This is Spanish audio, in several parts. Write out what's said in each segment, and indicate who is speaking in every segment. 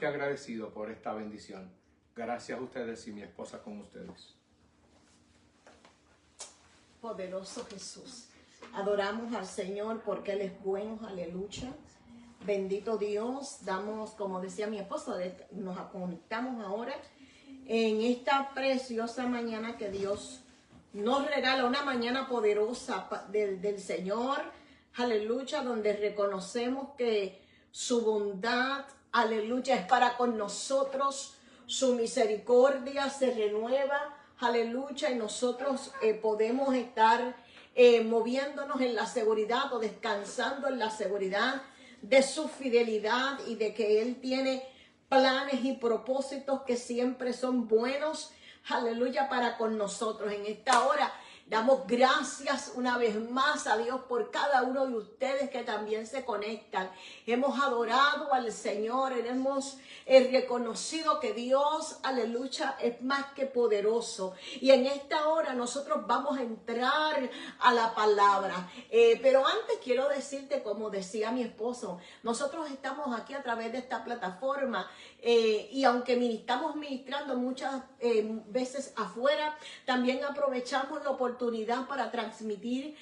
Speaker 1: Agradecido por esta bendición. Gracias a ustedes y mi esposa con ustedes.
Speaker 2: Poderoso Jesús. Adoramos al Señor porque Él es bueno, aleluya. Bendito Dios. Damos, como decía mi esposo, nos conectamos ahora en esta preciosa mañana que Dios nos regala, una mañana poderosa del Señor, aleluya, donde reconocemos que su bondad, aleluya, es para con nosotros, su misericordia se renueva, aleluya, y nosotros podemos estar moviéndonos en la seguridad o descansando en la seguridad de su fidelidad y de que Él tiene planes y propósitos que siempre son buenos, aleluya, para con nosotros. En esta hora damos gracias una vez más a Dios por cada uno de ustedes que también se conectan. Hemos adorado al Señor, hemos reconocido que Dios, aleluya, es más que poderoso. Y en esta hora nosotros vamos a entrar a la palabra. Pero antes quiero decirte, como decía mi esposo, nosotros estamos aquí a través de esta plataforma y aunque estamos ministrando muchas veces afuera, también aprovechamos la oportunidad para transmitir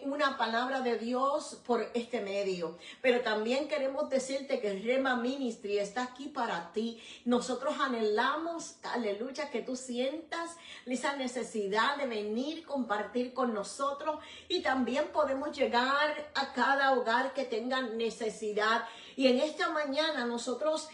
Speaker 2: una palabra de Dios por este medio. Pero también queremos decirte que Rhema Ministry está aquí para ti. Nosotros anhelamos, aleluya, que tú sientas esa necesidad de venir, compartir con nosotros, y también podemos llegar a cada hogar que tenga necesidad. Y en esta mañana nosotros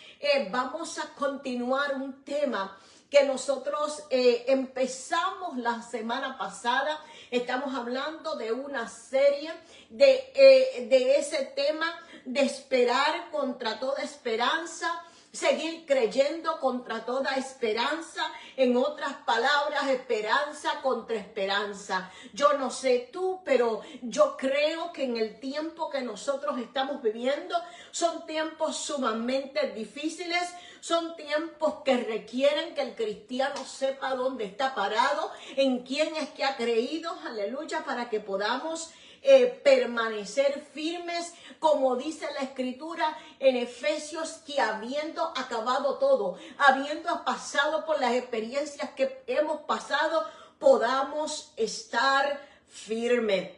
Speaker 2: vamos a continuar un tema que nosotros empezamos la semana pasada. Estamos hablando de una serie de ese tema de esperar contra toda esperanza, seguir creyendo contra toda esperanza. En otras palabras, esperanza contra esperanza. Yo no sé tú, pero yo creo que en el tiempo que nosotros estamos viviendo son tiempos sumamente difíciles. Son tiempos que requieren que el cristiano sepa dónde está parado, en quién es que ha creído, aleluya, para que podamos permanecer firmes, como dice la Escritura en Efesios, que habiendo acabado todo, habiendo pasado por las experiencias que hemos pasado, podamos estar firmes.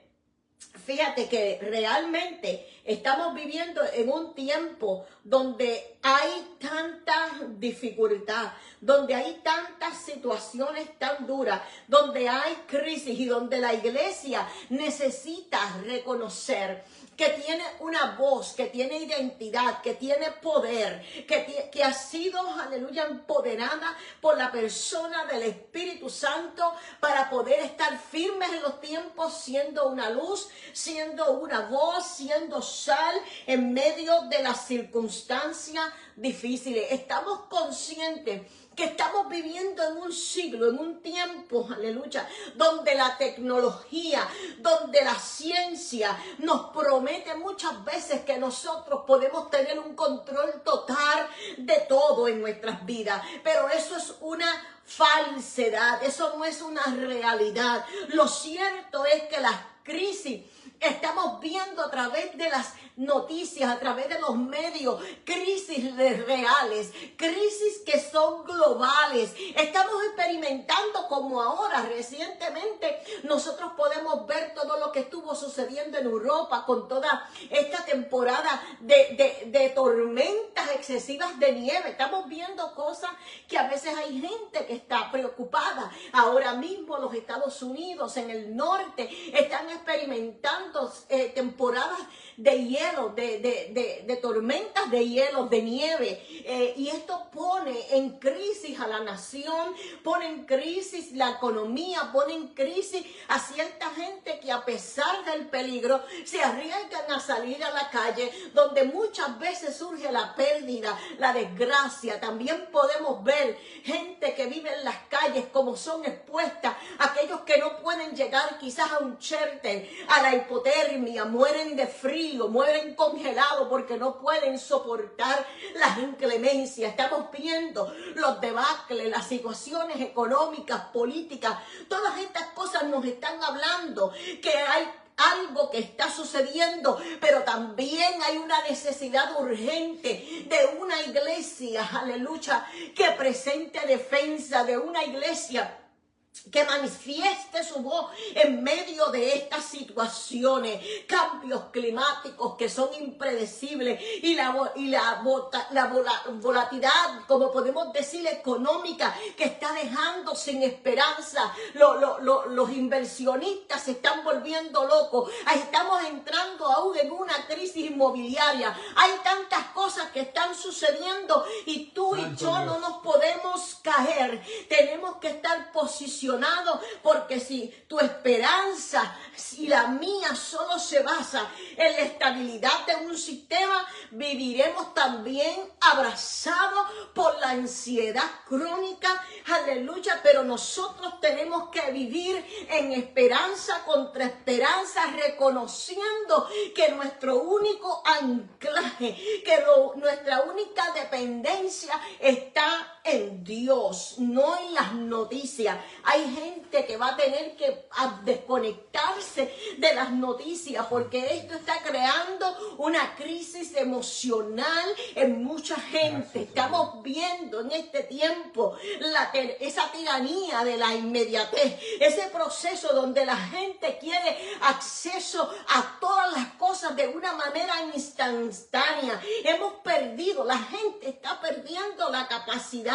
Speaker 2: Fíjate que realmente estamos viviendo en un tiempo donde hay tanta dificultad, donde hay tantas situaciones tan duras, donde hay crisis y donde la iglesia necesita reconocer que tiene una voz, que tiene identidad, que tiene poder, que ha sido, aleluya, empoderada por la persona del Espíritu Santo para poder estar firmes en los tiempos, siendo una luz, siendo una voz, siendo sal en medio de las circunstancias difíciles. Estamos conscientes que estamos viviendo en un siglo, en un tiempo, aleluya, donde la tecnología, donde la ciencia nos promete muchas veces que nosotros podemos tener un control total de todo en nuestras vidas. Pero eso es una falsedad, eso no es una realidad. Lo cierto es que las crisis estamos viendo a través de las noticias, a través de los medios, crisis reales, crisis que son globales. Estamos experimentando, como ahora recientemente nosotros podemos ver todo lo que estuvo sucediendo en Europa con toda esta temporada de tormentas excesivas de nieve. Estamos viendo cosas que a veces hay gente que está preocupada. Ahora mismo los Estados Unidos en el norte están experimentando temporadas de hielo, de tormentas de hielo, de nieve, y esto pone en crisis a la nación, pone en crisis la economía, pone en crisis a cierta gente que a pesar del peligro se arriesgan a salir a la calle, donde muchas veces surge la pérdida, la desgracia. También podemos ver gente que vive en las calles, como son expuestas, aquellos que no pueden llegar quizás a un shelter, a la hipotermia, mueren de frío, mueren congelados porque no pueden soportar las inclemencias. Estamos viendo los debacles, las situaciones económicas, políticas, todas estas cosas nos están hablando que hay algo que está sucediendo, pero también hay una necesidad urgente de una iglesia, aleluya, que presente defensa, de una iglesia que manifieste su voz en medio de estas situaciones, cambios climáticos que son impredecibles y la volatilidad, como podemos decir, económica, que está dejando sin esperanza. Los inversionistas se están volviendo locos. Estamos entrando aún en una crisis inmobiliaria. Hay tantas cosas que están sucediendo y tú y yo no nos podemos caer. Tenemos que estar posicionados, porque si tu esperanza y la mía solo se basa en la estabilidad de un sistema, viviremos también abrazados por la ansiedad crónica, aleluya. Pero nosotros tenemos que vivir en esperanza contra esperanza, reconociendo que nuestro único anclaje, que nuestra única dependencia está en Dios, no en las noticias. Hay gente que va a tener que desconectarse de las noticias, porque esto está creando una crisis emocional en mucha gente. Estamos viendo en este tiempo esa tiranía de la inmediatez, ese proceso donde la gente quiere acceso a todas las cosas de una manera instantánea. Hemos perdido, la gente está perdiendo la capacidad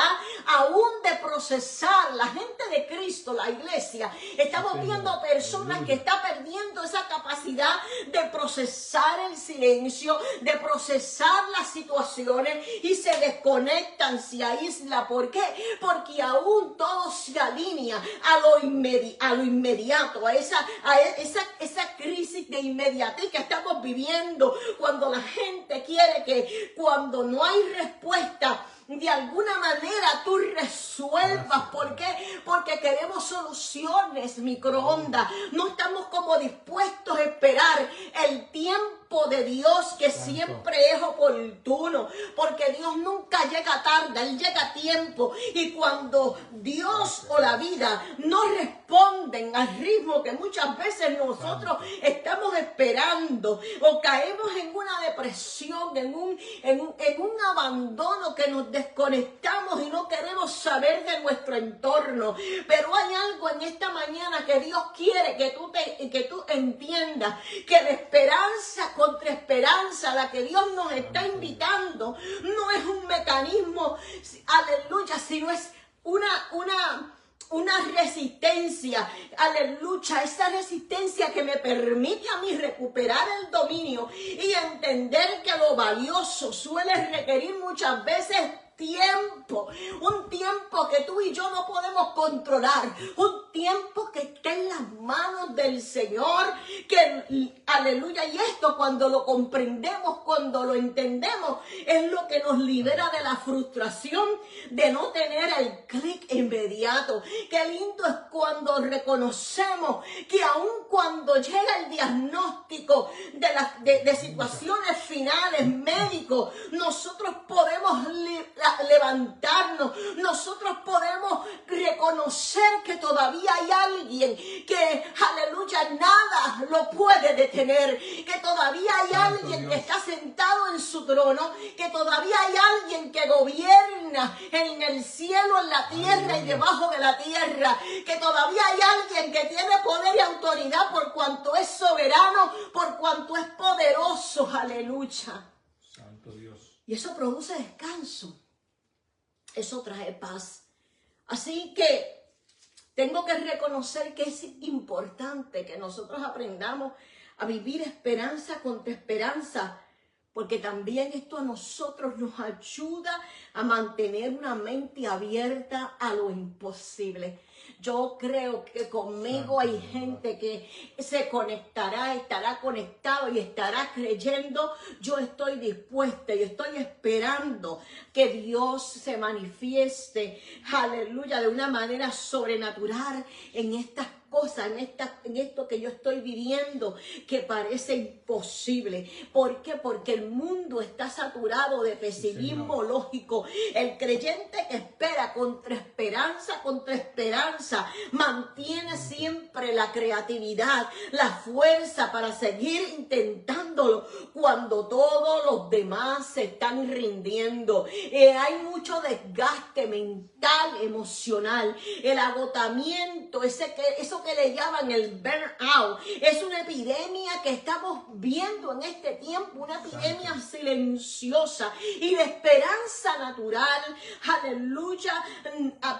Speaker 2: aún de procesar. La gente de Cristo, la iglesia, estamos viendo personas que están perdiendo esa capacidad de procesar el silencio, de procesar las situaciones, y se desconectan, se aíslan. ¿Por qué? Porque aún todo se alinea a lo inmediato, a esa crisis de inmediatez que estamos viviendo, cuando la gente quiere que, cuando no hay respuesta, de alguna manera tú resuelvas. ¿Por qué? Porque queremos soluciones microondas. No estamos como dispuestos a esperar el tiempo de Dios, que siempre es oportuno, porque Dios nunca llega tarde, Él llega a tiempo. Y cuando Dios o la vida no responden al ritmo que muchas veces nosotros estamos esperando, o caemos en una depresión, en un abandono, que nos desconectamos y no queremos saber de nuestro entorno. Pero hay algo en esta mañana que Dios quiere que tú entiendas, que la esperanza contra esperanza, la que Dios nos está invitando, no es un mecanismo, aleluya, sino es una resistencia, aleluya, esa resistencia que me permite a mí recuperar el dominio y entender que lo valioso suele requerir muchas veces tiempo, un tiempo que tú y yo no podemos controlar, un tiempo que está en las manos del Señor, que aleluya, y esto cuando lo comprendemos, cuando lo entendemos, es lo que nos libera de la frustración de no tener el clic inmediato. Qué lindo es cuando reconocemos que aun cuando llega el diagnóstico de situaciones finales médicos, nosotros podemos levantarnos, nosotros podemos reconocer que todavía hay alguien que, aleluya, nada lo puede detener, que todavía hay alguien que está sentado en su trono, que todavía hay alguien que gobierna en el cielo, en la tierra y debajo de la tierra, que todavía hay alguien que tiene poder y autoridad por cuanto es soberano, por cuanto es poderoso, aleluya.
Speaker 1: Santo Dios.
Speaker 2: Y eso produce descanso. Eso trae paz. Así que tengo que reconocer que es importante que nosotros aprendamos a vivir esperanza contra esperanza, porque también esto a nosotros nos ayuda a mantener una mente abierta a lo imposible. Yo creo que conmigo hay gente que se conectará, estará conectado y estará creyendo. Yo estoy dispuesta y estoy esperando que Dios se manifieste, aleluya, de una manera sobrenatural en estas cosas en esto que yo estoy viviendo que parece imposible. ¿Por qué? Porque el mundo está saturado de pesimismo lógico. El creyente que espera contra esperanza, mantiene siempre la creatividad, la fuerza para seguir intentándolo cuando todos los demás se están rindiendo. Hay mucho desgaste mental, emocional, el agotamiento, eso que le llaman el burnout. Es una epidemia que estamos viendo en este tiempo, una epidemia silenciosa y de esperanza natural. Aleluya,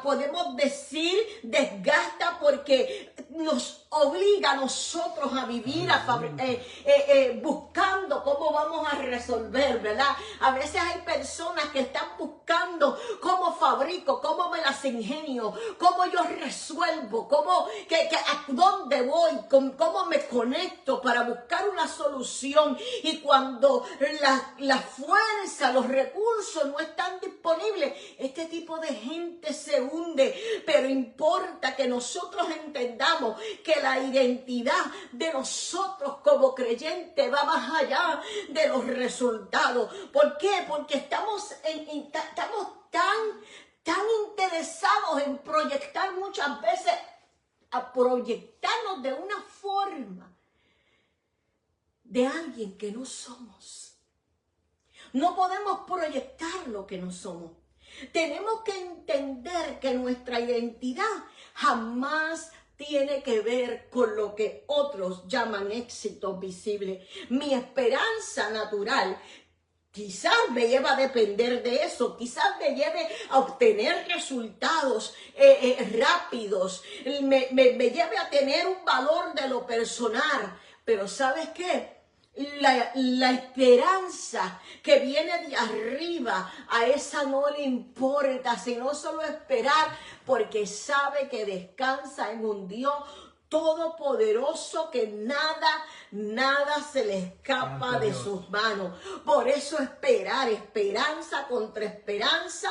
Speaker 2: podemos decir desgasta porque nos obliga a nosotros a vivir buscando cómo vamos a resolver, ¿verdad? A veces hay personas que están buscando cómo fabrico, cómo me las ingenio, cómo yo resuelvo, a dónde voy, cómo me conecto para buscar una solución. Y cuando la fuerza, los recursos no están disponibles, este tipo de gente se hunde. Pero importa que nosotros entendamos que la identidad de nosotros como creyentes va más allá de los resultados. ¿Por qué? Porque estamos tan interesados en proyectar muchas veces, a proyectarnos de una forma de alguien que no somos. No podemos proyectar lo que no somos. Tenemos que entender que nuestra identidad jamás tiene que ver con lo que otros llaman éxito visible. Mi esperanza natural quizás me lleva a depender de eso, quizás me lleve a obtener resultados rápidos, me lleve a tener un valor de lo personal. Pero ¿sabes qué? La esperanza que viene de arriba, a esa no le importa, sino solo esperar, porque sabe que descansa en un Dios todopoderoso, que nada se le escapa de sus manos. Por eso esperanza contra esperanza,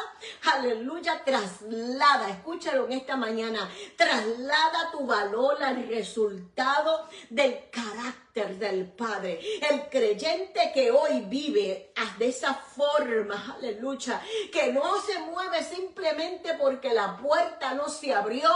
Speaker 2: aleluya, traslada, escúchalo en esta mañana, traslada tu valor al resultado del carácter del Padre. El creyente que hoy vive de esa forma, aleluya, que no se mueve simplemente porque la puerta no se abrió,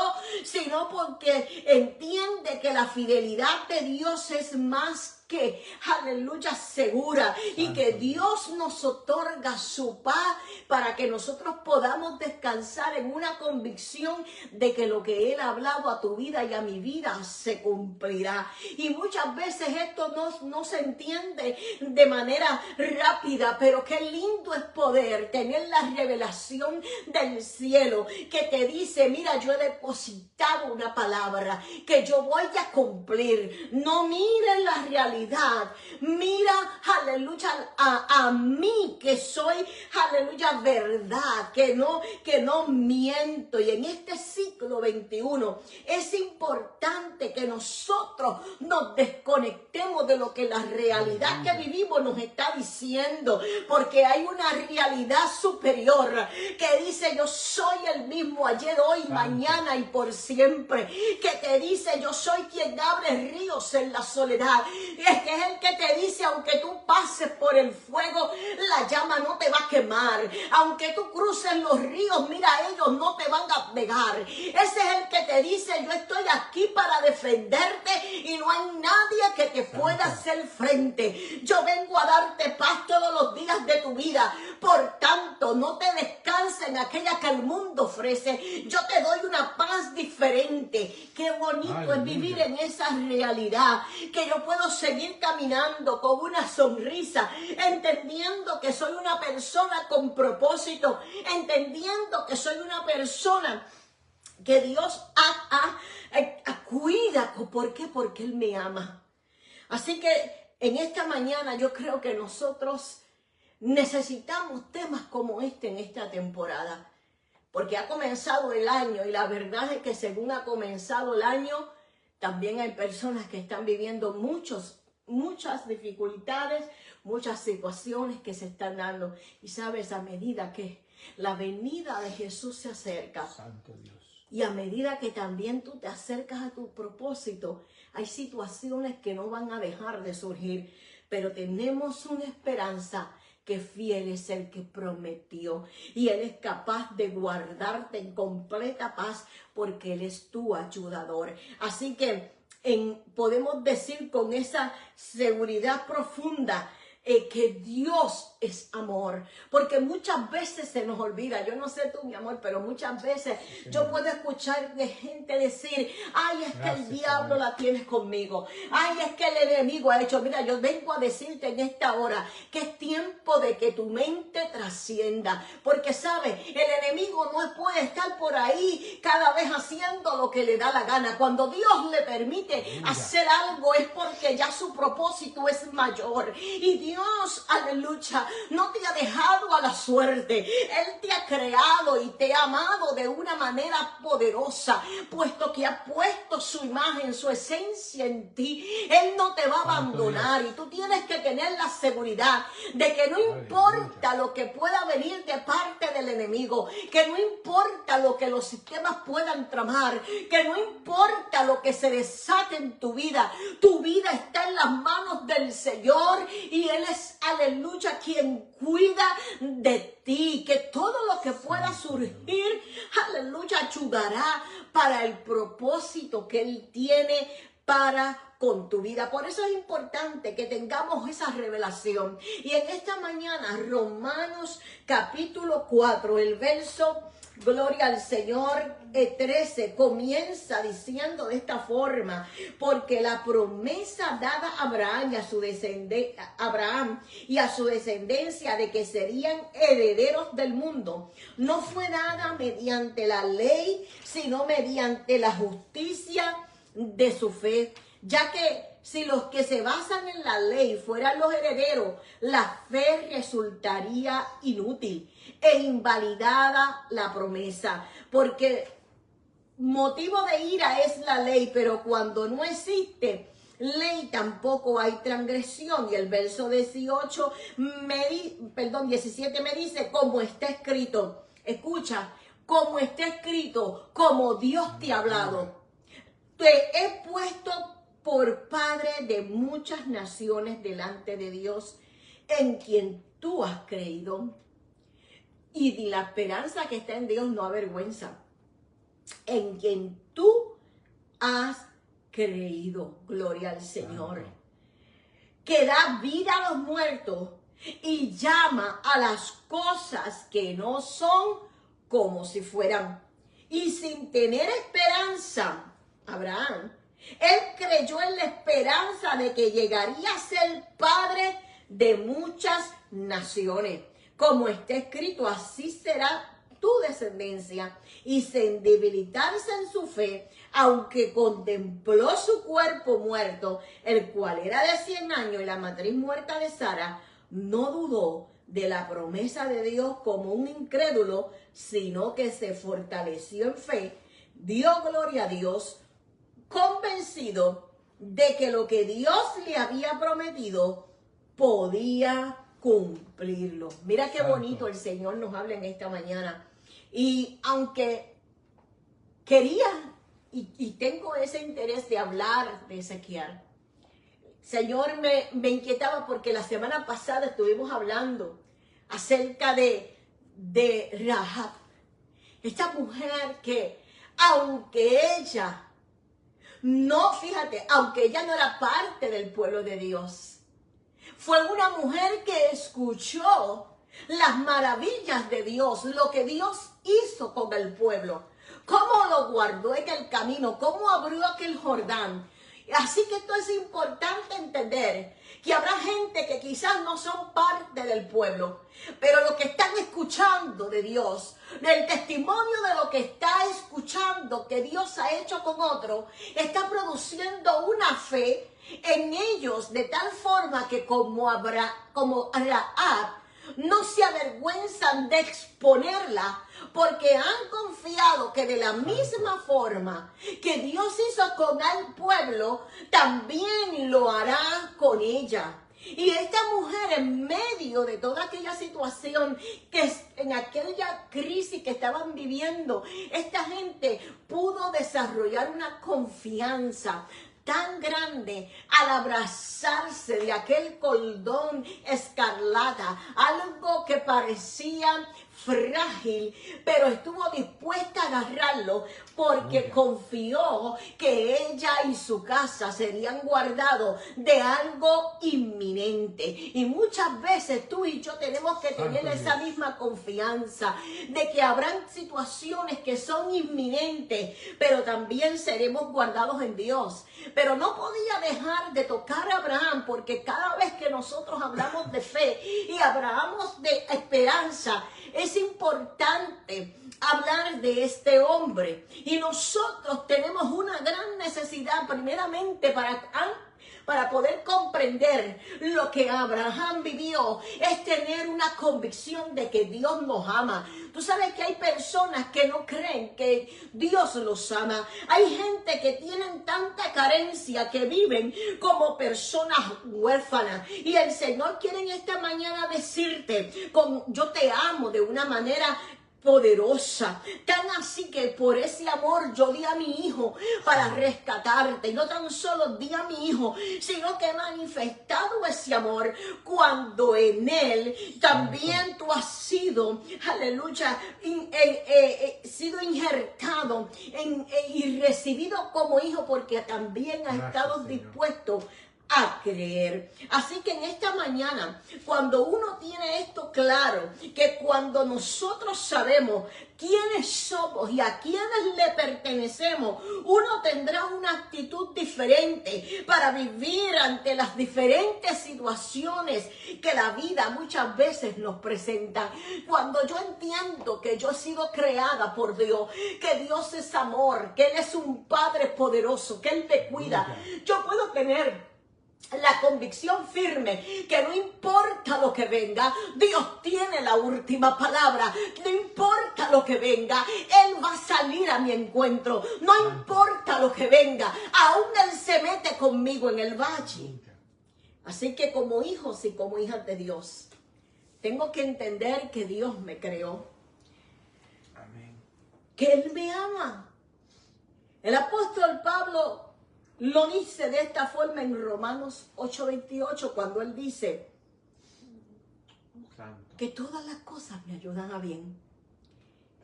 Speaker 2: sino porque entiende que la fidelidad de Dios es más que, aleluya, segura, y que Dios nos otorga su paz para que nosotros podamos descansar en una convicción de que lo que Él ha hablado a tu vida y a mi vida se cumplirá. Y muchas veces esto no se entiende de manera rápida, pero qué lindo es poder tener la revelación del cielo que te dice: mira, yo he depositado una palabra que yo voy a cumplir. No miren la realidad, mira, aleluya, a mí que soy, aleluya, verdad, que no miento. Y en este siglo XXI es importante que nosotros nos desconectemos de lo que la realidad que vivimos nos está diciendo, porque hay una realidad superior que dice: yo soy el mismo ayer, hoy, mañana y por siempre, que te dice: yo soy quien abre ríos en la soledad. Es que es el que te dice: aunque tú pases por el fuego, la llama no te va a quemar. Aunque tú cruces los ríos, mira, ellos no te van a pegar. Ese es el que te dice: yo estoy aquí para defenderte y no hay nadie que te pueda hacer frente. Yo vengo a darte paz todos los días de tu vida. Por tanto, no te descanses en aquella que el mundo ofrece. Yo te doy una paz diferente. Qué bonito es vivir en esa realidad, que yo puedo seguir caminando con una sonrisa, entendiendo que soy una persona con propósito, entendiendo que soy una persona que Dios cuida. ¿Por qué? Porque Él me ama. Así que en esta mañana yo creo que nosotros necesitamos temas como este en esta temporada, porque ha comenzado el año y la verdad es que según ha comenzado el año, también hay personas que están viviendo muchas dificultades, muchas situaciones que se están dando. Y sabes, a medida que la venida de Jesús se acerca,
Speaker 1: Santo Dios,
Speaker 2: Y a medida que también tú te acercas a tu propósito, hay situaciones que no van a dejar de surgir, pero tenemos una esperanza que fiel es el que prometió y Él es capaz de guardarte en completa paz porque Él es tu ayudador. Así que podemos decir con esa seguridad profunda que Dios es amor, porque muchas veces se nos olvida. Yo no sé tú, mi amor, pero muchas veces yo puedo escuchar de gente decir, ay, es que el diablo la tienes conmigo, ay, es que el enemigo ha hecho. Mira, yo vengo a decirte en esta hora que es tiempo de que tu mente trascienda, porque sabes, el enemigo no puede estar por ahí cada vez haciendo lo que le da la gana. Cuando Dios le permite hacer algo es porque ya su propósito es mayor, y Dios, aleluya, no te ha dejado a la suerte. Él te ha creado y te ha amado de una manera poderosa, puesto que ha puesto su imagen, su esencia en ti. Él no te va a abandonar y tú tienes que tener la seguridad de que no importa lo que pueda venir de parte del enemigo, que no importa lo que los sistemas puedan tramar, que no importa lo que se desate en tu vida está en las manos del Señor y Él es, aleluya, quien cuida de ti, que todo lo que pueda surgir, aleluya, ayudará para el propósito que Él tiene para con tu vida. Por eso es importante que tengamos esa revelación. Y en esta mañana, Romanos capítulo 4, el verso, gloria al Señor, 13, comienza diciendo de esta forma: porque la promesa dada a Abraham y a su descendencia de que serían herederos del mundo, no fue dada mediante la ley, sino mediante la justicia de su fe. Ya que si los que se basan en la ley fueran los herederos, la fe resultaría inútil e invalidada la promesa, porque motivo de ira es la ley, pero cuando no existe ley tampoco hay transgresión. Y el verso 17 me dice, como está escrito, escucha, como está escrito, como Dios te ha hablado, te he puesto por padre de muchas naciones delante de Dios, en quien tú has creído. Y la esperanza que está en Dios no avergüenza, en quien tú has creído. Gloria al Señor. Que da vida a los muertos y llama a las cosas que no son como si fueran. Y sin tener esperanza, Abraham, él creyó en la esperanza de que llegaría a ser padre de muchas naciones. Como está escrito, así será tu descendencia. Y sin debilitarse en su fe, aunque contempló su cuerpo muerto, el cual era de 100 años, y la matriz muerta de Sara, no dudó de la promesa de Dios como un incrédulo, sino que se fortaleció en fe, dio gloria a Dios, convencido de que lo que Dios le había prometido podía cumplirlo. Mira qué bonito el Señor nos habla en esta mañana. Y aunque quería y tengo ese interés de hablar de Ezequiel, Señor me inquietaba porque la semana pasada estuvimos hablando acerca de Rahab, esta mujer que aunque ella no era parte del pueblo de Dios, fue una mujer que escuchó las maravillas de Dios, lo que Dios hizo con el pueblo, cómo lo guardó en el camino, cómo abrió aquel Jordán. Así que esto es importante entender, que habrá gente que quizás no son parte del pueblo, pero lo que están escuchando de Dios, del testimonio de lo que está escuchando que Dios ha hecho con otro, está produciendo una fe en ellos de tal forma que como Rahab, no se avergüenzan de exponerla, porque han confiado que de la misma forma que Dios hizo con el pueblo, también lo hará con ella. Y esta mujer, en medio de toda aquella situación, en aquella crisis que estaban viviendo, esta gente pudo desarrollar una confianza tan grande al abrazarse de aquel cordón escarlata, algo que parecía frágil, pero estuvo dispuesta a agarrarlo porque confió que ella y su casa serían guardados de algo inminente. Y muchas veces tú y yo tenemos que tener esa misma confianza de que habrán situaciones que son inminentes, pero también seremos guardados en Dios. Pero no podía dejar de tocar a Abraham, porque cada vez que nosotros hablamos de fe y hablamos de esperanza, es importante hablar de este hombre. Y nosotros tenemos una gran necesidad, primeramente, para poder comprender lo que Abraham vivió, es tener una convicción de que Dios nos ama. Tú sabes que hay personas que no creen que Dios los ama. Hay gente que tienen tanta carencia que viven como personas huérfanas. Y el Señor quiere en esta mañana decirte, yo te amo de una manera poderosa, tan así que por ese amor yo di a mi hijo para rescatarte, y no tan solo di a mi hijo, sino que he manifestado ese amor cuando en él también tú has sido, aleluya, sido injertado y recibido como hijo, porque también has estado dispuesto a creer. Así que en esta mañana, cuando uno tiene esto claro, que cuando nosotros sabemos quiénes somos y a quiénes le pertenecemos, uno tendrá una actitud diferente para vivir ante las diferentes situaciones que la vida muchas veces nos presenta. Cuando yo entiendo que yo he sido creada por Dios, que Dios es amor, que Él es un Padre poderoso, que Él me cuida, yo puedo tener la convicción firme que no importa lo que venga, Dios tiene la última palabra. No importa lo que venga, Él va a salir a mi encuentro. No importa lo que venga, aún Él se mete conmigo en el valle. Así que como hijos y como hijas de Dios, tengo que entender que Dios me creó.
Speaker 1: Amén.
Speaker 2: Que Él me ama. El apóstol Pablo lo dice de esta forma en Romanos 8:28, cuando él dice que todas las cosas me ayudan a bien.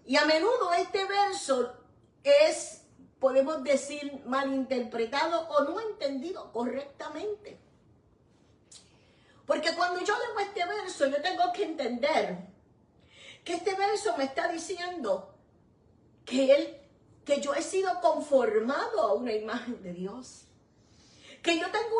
Speaker 2: Y a menudo este verso es, podemos decir, malinterpretado o no entendido correctamente. Porque cuando yo leo este verso, yo tengo que entender que este verso me está diciendo que yo he sido conformado a una imagen de Dios. Que yo tengo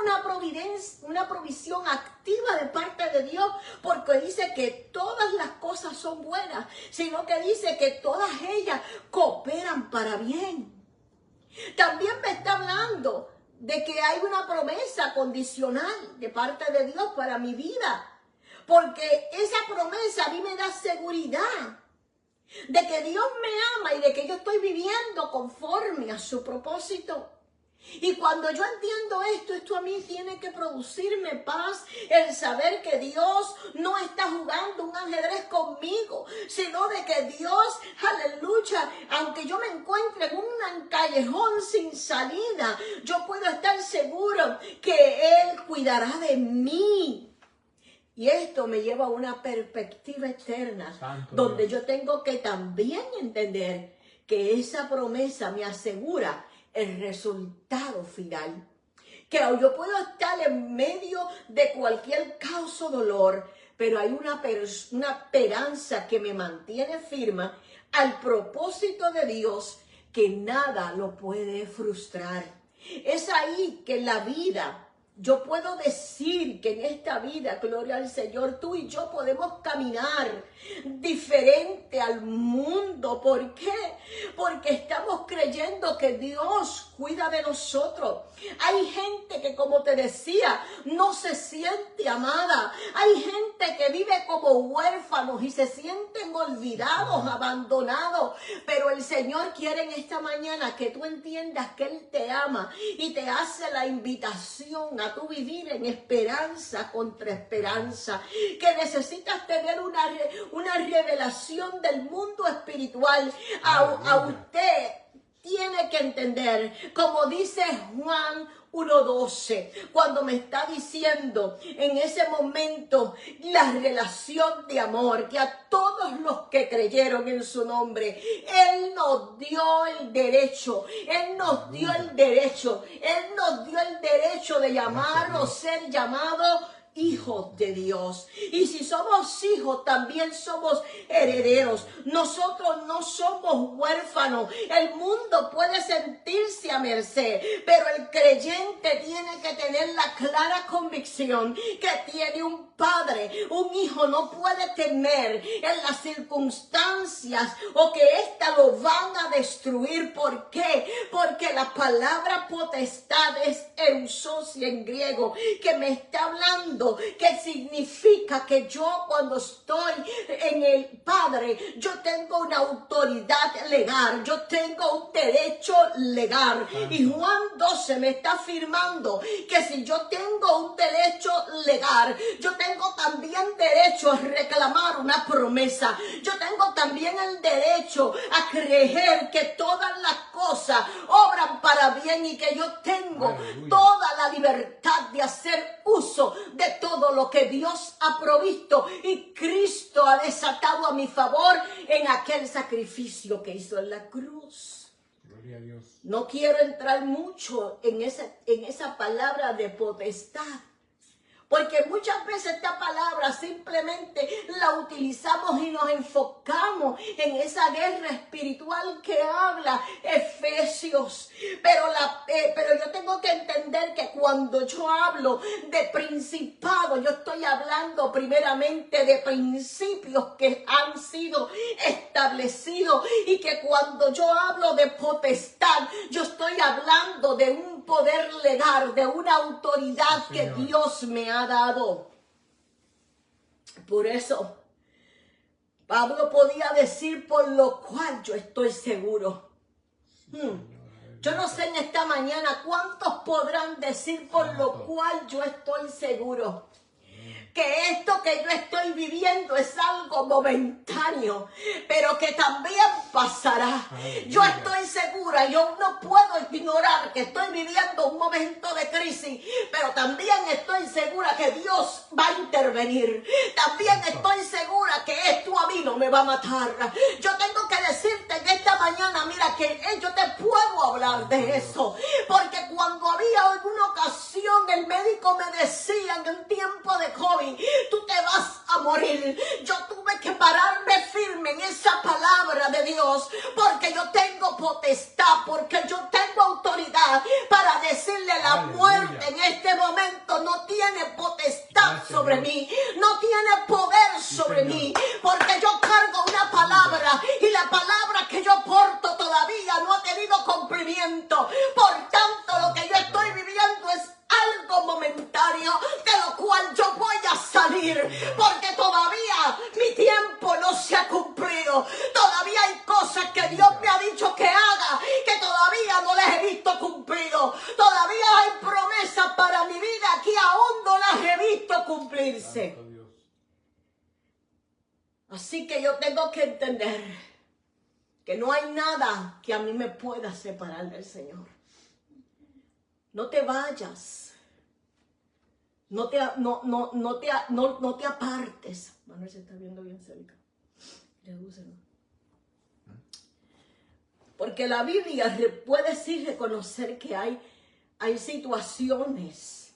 Speaker 2: una provisión activa de parte de Dios, porque dice que todas las cosas son buenas, sino que dice que todas ellas cooperan para bien. También me está hablando de que hay una promesa condicional de parte de Dios para mi vida, porque esa promesa a mí me da seguridad de que Dios me ama y de que yo estoy viviendo conforme a su propósito. Y cuando yo entiendo esto a mí tiene que producirme paz, el saber que Dios no está jugando un ajedrez conmigo, sino de que Dios, aleluya, aunque yo me encuentre en un callejón sin salida, yo puedo estar seguro que Él cuidará de mí. Y esto me lleva a una perspectiva eterna, donde yo tengo que también entender que esa promesa me asegura el resultado final. Que yo puedo estar en medio de cualquier caos o dolor, pero hay una esperanza que me mantiene firme al propósito de Dios, que nada lo puede frustrar. Es ahí que en la vida yo puedo decir que en esta vida, gloria al Señor, tú y yo podemos caminar diferente al mundo. ¿Por qué? porque estamos creyendo que Dios cuida de nosotros. Hay gente que, como te decía, no se siente amada. Hay gente que vive como huérfanos y se sienten olvidados, abandonados. Pero el Señor quiere en esta mañana que tú entiendas que Él te ama y te hace la invitación a tú vivir en esperanza contra esperanza. Que necesitas tener una revelación del mundo espiritual. A usted tiene que entender, como dice Juan 1:12, cuando me está diciendo en ese momento la relación de amor, que a todos los que creyeron en su nombre, Él nos dio el derecho, Él nos dio el derecho de llamarnos, ser llamados hijos de Dios. Y si somos hijos, también somos herederos. Nosotros no somos huérfanos. El mundo puede sentirse a merced, pero el creyente tiene que tener la clara convicción que tiene un padre. Un hijo no puede temer en las circunstancias o que éstas lo van a destruir. ¿Por qué? Porque la palabra potestad es eusocia en griego, que me está hablando, que significa que yo, cuando estoy en el Padre, yo tengo una autoridad legal, yo tengo un derecho legal. Y Juan 12 me está afirmando que si yo tengo un derecho legal, yo tengo también derecho a reclamar una promesa. Yo tengo también el derecho a creer que todas las cosas obran para bien y que yo tengo toda la libertad de hacer uso de todo lo que Dios ha provisto y Cristo ha desatado a mi favor en aquel sacrificio que hizo en la cruz.
Speaker 1: Gloria a Dios.
Speaker 2: No quiero entrar mucho en esa palabra de potestad, porque muchas veces esta palabra simplemente la utilizamos y nos enfocamos en esa guerra espiritual que habla Efesios. Pero yo tengo que entender que cuando yo hablo de principado, yo estoy hablando primeramente de principios que han sido establecidos, y que cuando yo hablo de potestad, yo estoy hablando de un poder legal, de una autoridad que Dios me ha dado. Por eso Pablo podía decir: por lo cual yo estoy seguro. Yo no sé en esta mañana cuántos podrán decir: por lo cual yo estoy seguro. Que esto que yo estoy viviendo es algo momentáneo, pero que también pasará. Yo estoy segura, yo no puedo ignorar que estoy viviendo un momento de crisis, pero también estoy segura que Dios va a intervenir. También estoy segura que esto a mí no me va a matar. Yo tengo que decirte en esta mañana, mira, que yo te puedo hablar de eso, porque cuando había alguna ocasión el médico me decía en un tiempo de COVID: tú te vas a morir. Yo tuve que pararme firme en esa palabra de Dios, porque yo tengo potestad, porque yo tengo autoridad para decirle: la muerte en este momento no tiene potestad sobre mí, no tiene poder sobre mí, porque yo cargo una palabra, y la palabra que yo porto todavía no ha tenido cumplimiento. Por tanto, lo que yo estoy viviendo es algo momentario, de lo cual yo voy a salir, porque todavía mi tiempo no se ha cumplido. Todavía hay cosas que Dios me ha dicho que haga, que todavía no les he visto cumplido. Todavía hay promesas para mi vida que aún no las he visto cumplirse. Así que yo tengo que entender que no hay nada que a mí me pueda separar del Señor. No te vayas. No te apartes. Manuel se está viendo bien cerca. Porque la Biblia puede decir, reconocer que hay situaciones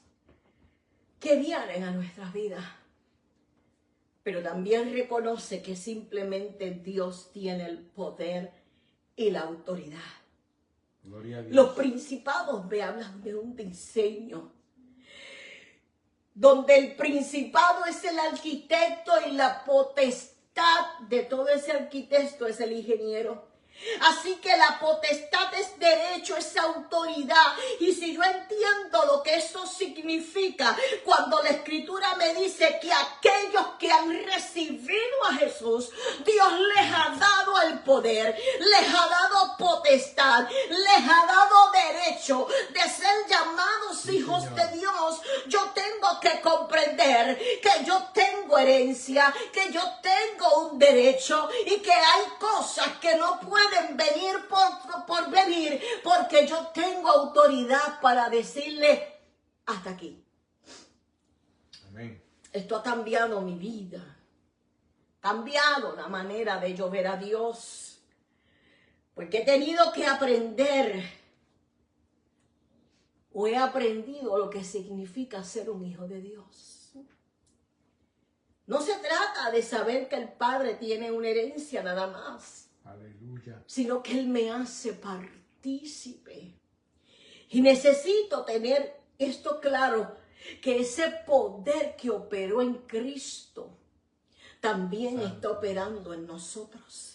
Speaker 2: que vienen a nuestras vidas. Pero también reconoce que simplemente Dios tiene el poder y la autoridad. Gloria a Dios. Los principados me hablan de un diseño, donde el principado es el arquitecto y la potestad de todo ese arquitecto es el ingeniero. Así que la potestad es derecho, es autoridad. Y si yo entiendo lo que eso significa, cuando la Escritura me dice que aquellos que han recibido a Jesús, Dios les ha dado el poder, les ha dado potestad, les ha dado derecho de ser llamados hijos de Dios. Yo tengo que comprender que yo tengo herencia, que yo tengo un derecho y que hay cosas que no pueden venir por venir, porque yo tengo autoridad para decirle hasta aquí.
Speaker 1: Amén.
Speaker 2: Esto ha cambiado mi vida, cambiado la manera de yo ver a Dios, porque he tenido que aprender, o he aprendido lo que significa ser un hijo de Dios. No se trata de saber que el Padre tiene una herencia nada más,
Speaker 1: Aleluya.
Speaker 2: sino que Él me hace partícipe. Y necesito tener esto claro, que ese poder que operó en Cristo también está operando en nosotros.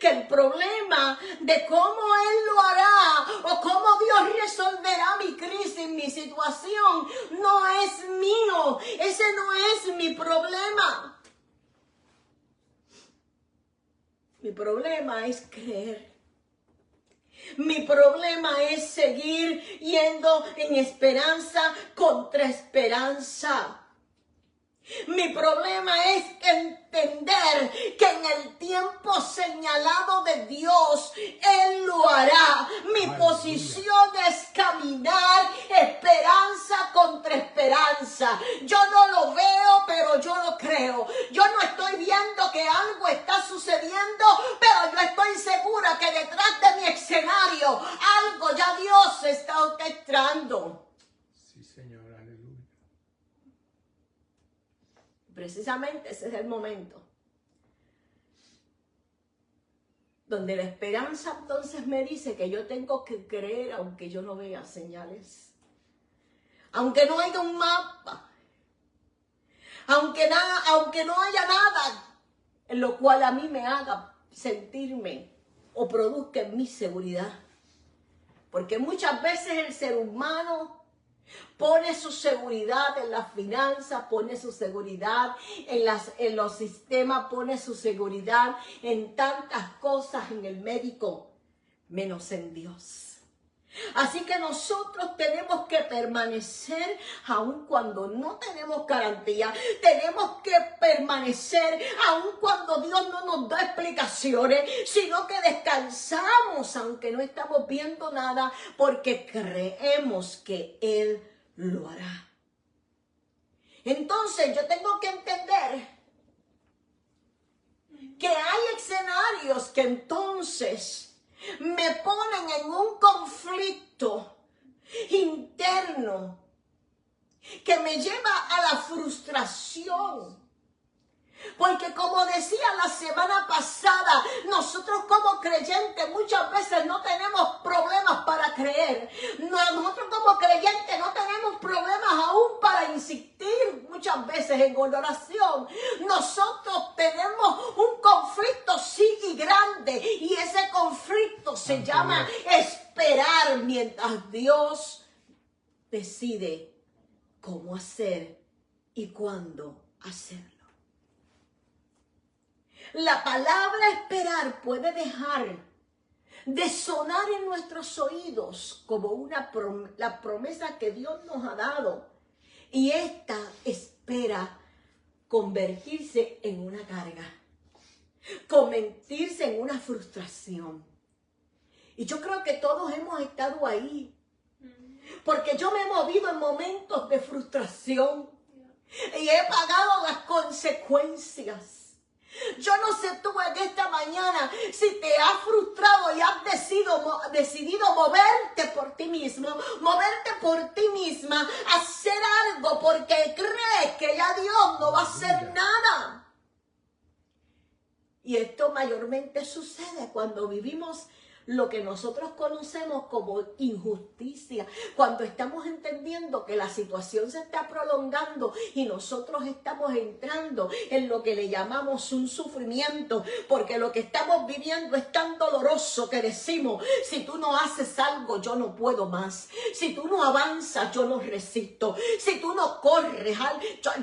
Speaker 2: Que el problema de cómo Él lo hará o cómo Dios resolverá mi crisis, mi situación, no es mío. Ese no es mi problema. Mi problema es creer. Mi problema es seguir yendo en esperanza contra esperanza. Mi problema es entender que en el tiempo señalado de Dios, Él lo hará. Mi posición es caminar esperanza contra esperanza. Yo no lo veo, pero yo lo creo. Yo no estoy viendo que algo está sucediendo, pero yo estoy segura que detrás de mi escenario algo ya Dios está orquestando.
Speaker 1: Sí, Señor, aleluya.
Speaker 2: Precisamente ese es el momento donde la esperanza entonces me dice que yo tengo que creer aunque yo no vea señales, aunque no haya un mapa, aunque no haya nada en lo cual a mí me haga sentirme o produzca en mi seguridad. Porque muchas veces el ser humano pone su seguridad en las finanzas, pone su seguridad en los sistemas, pone su seguridad en tantas cosas, en el médico, menos en Dios. Así que nosotros tenemos que permanecer, aun cuando no tenemos garantía, tenemos que permanecer, aun cuando Dios no nos da explicaciones, sino que descansamos, aunque no estamos viendo nada, porque creemos que Él lo hará. Entonces yo tengo que entender que hay escenarios que entonces me ponen en un conflicto interno que me lleva a la frustración. Porque como decía la semana pasada, nosotros como creyentes muchas veces no tenemos problemas para creer. Nosotros como creyentes no tenemos problemas aún para insistir muchas veces en oración. Nosotros tenemos un conflicto sí y grande, y ese conflicto se llama esperar mientras Dios decide cómo hacer y cuándo hacerlo. La palabra esperar puede dejar de sonar en nuestros oídos como la promesa que Dios nos ha dado. Y esta espera convertirse en una carga, convertirse en una frustración. Y yo creo que todos hemos estado ahí, porque yo me he movido en momentos de frustración y he pagado las consecuencias. Yo no sé tú en esta mañana si te has frustrado y has decidido moverte por ti mismo, moverte por ti misma, hacer algo porque crees que ya Dios no va a hacer nada. Y esto mayormente sucede cuando vivimos lo que nosotros conocemos como injusticia, cuando estamos entendiendo que la situación se está prolongando y nosotros estamos entrando en lo que le llamamos un sufrimiento, porque lo que estamos viviendo es tan doloroso que decimos, si tú no haces algo, yo no puedo más, si tú no avanzas, yo no resisto, si tú no corres,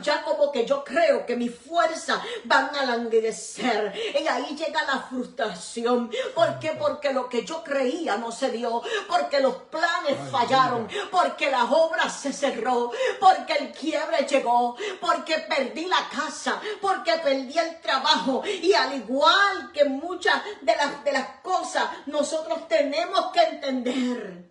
Speaker 2: ya como que yo creo que mis fuerzas van a languidecer, y ahí llega la frustración. ¿Por qué? Porque lo que yo creía no se dio, porque los planes fallaron, porque la obra se cerró, porque el quiebre llegó, porque perdí la casa, porque perdí el trabajo. Y al igual que muchas de las cosas, nosotros tenemos que entender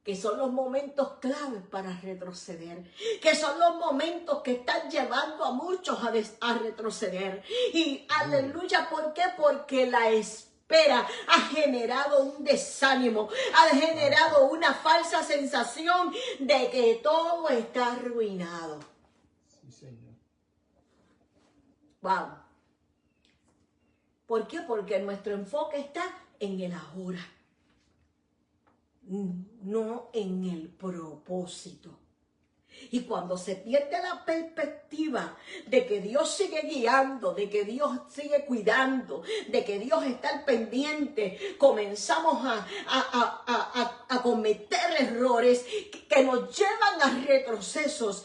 Speaker 2: que son los momentos claves para retroceder, que son los momentos que están llevando a muchos a retroceder. Y aleluya, ¿por qué? Porque la espera ha generado un desánimo, ha generado una falsa sensación de que todo está arruinado.
Speaker 1: Sí, Señor.
Speaker 2: Wow. ¿Por qué? Porque nuestro enfoque está en el ahora, no en el propósito. Y cuando se pierde la perspectiva de que Dios sigue guiando, de que Dios sigue cuidando, de que Dios está al pendiente, comenzamos a cometer errores que nos llevan a retrocesos.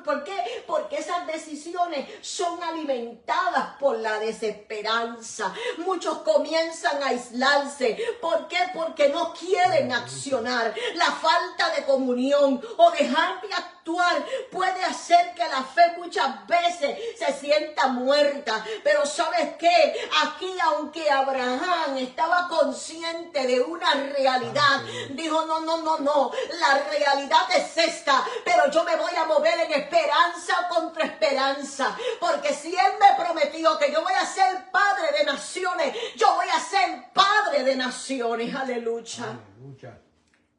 Speaker 2: ¿Por qué? Porque esas decisiones son alimentadas por la desesperanza. Muchos comienzan a aislarse. ¿Por qué? Porque no quieren accionar. La falta de comunión o dejar de actuar puede hacer que la fe muchas veces se sienta muerta. Pero ¿sabes qué? Aquí, aunque Abraham estaba consciente de una realidad, dijo, no, la realidad es esta, pero yo me voy a mover en esperanza o contra esperanza, porque si Él me prometió que yo voy a ser padre de naciones, yo voy a ser padre de naciones. Aleluya.
Speaker 1: Aleluya.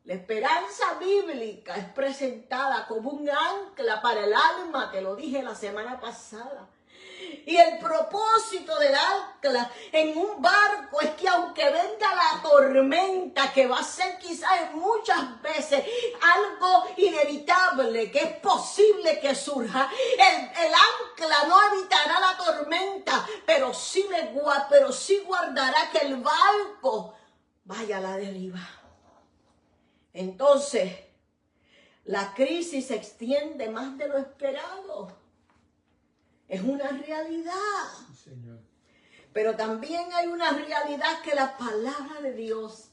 Speaker 2: La esperanza bíblica es presentada como un ancla para el alma, te lo dije la semana pasada. Y el propósito del ancla en un barco es que aunque venga la tormenta, que va a ser quizás muchas veces algo inevitable, que es posible que surja, el ancla no evitará la tormenta, pero sí guardará que el barco vaya a la deriva. Entonces, la crisis se extiende más de lo esperado. Es una realidad.
Speaker 1: Sí, Señor.
Speaker 2: Pero también hay una realidad que la palabra de Dios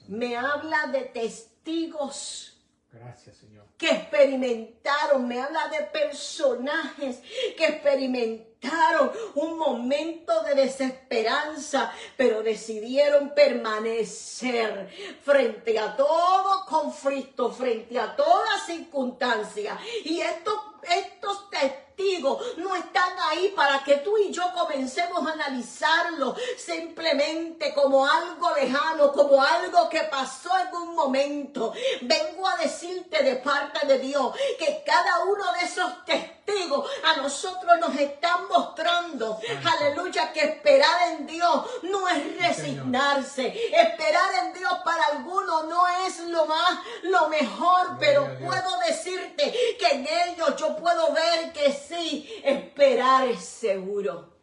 Speaker 2: me habla de testigos.
Speaker 1: Gracias, Señor.
Speaker 2: Que experimentaron, me habla de personajes que experimentaron un momento de desesperanza, pero decidieron permanecer frente a todo conflicto, frente a toda circunstancia. Y estos testigos no están ahí para que tú y yo comencemos a analizarlo simplemente como algo lejano, como algo que pasó en un momento. Vengo a decirte de parte de Dios que cada uno de esos testigos a nosotros nos están mostrando, aleluya, que esperar en Dios no es resignarse. Esperar en Dios para algunos no es lo mejor, pero puedo decirte que en ellos yo puedo ver que sí, esperar es seguro.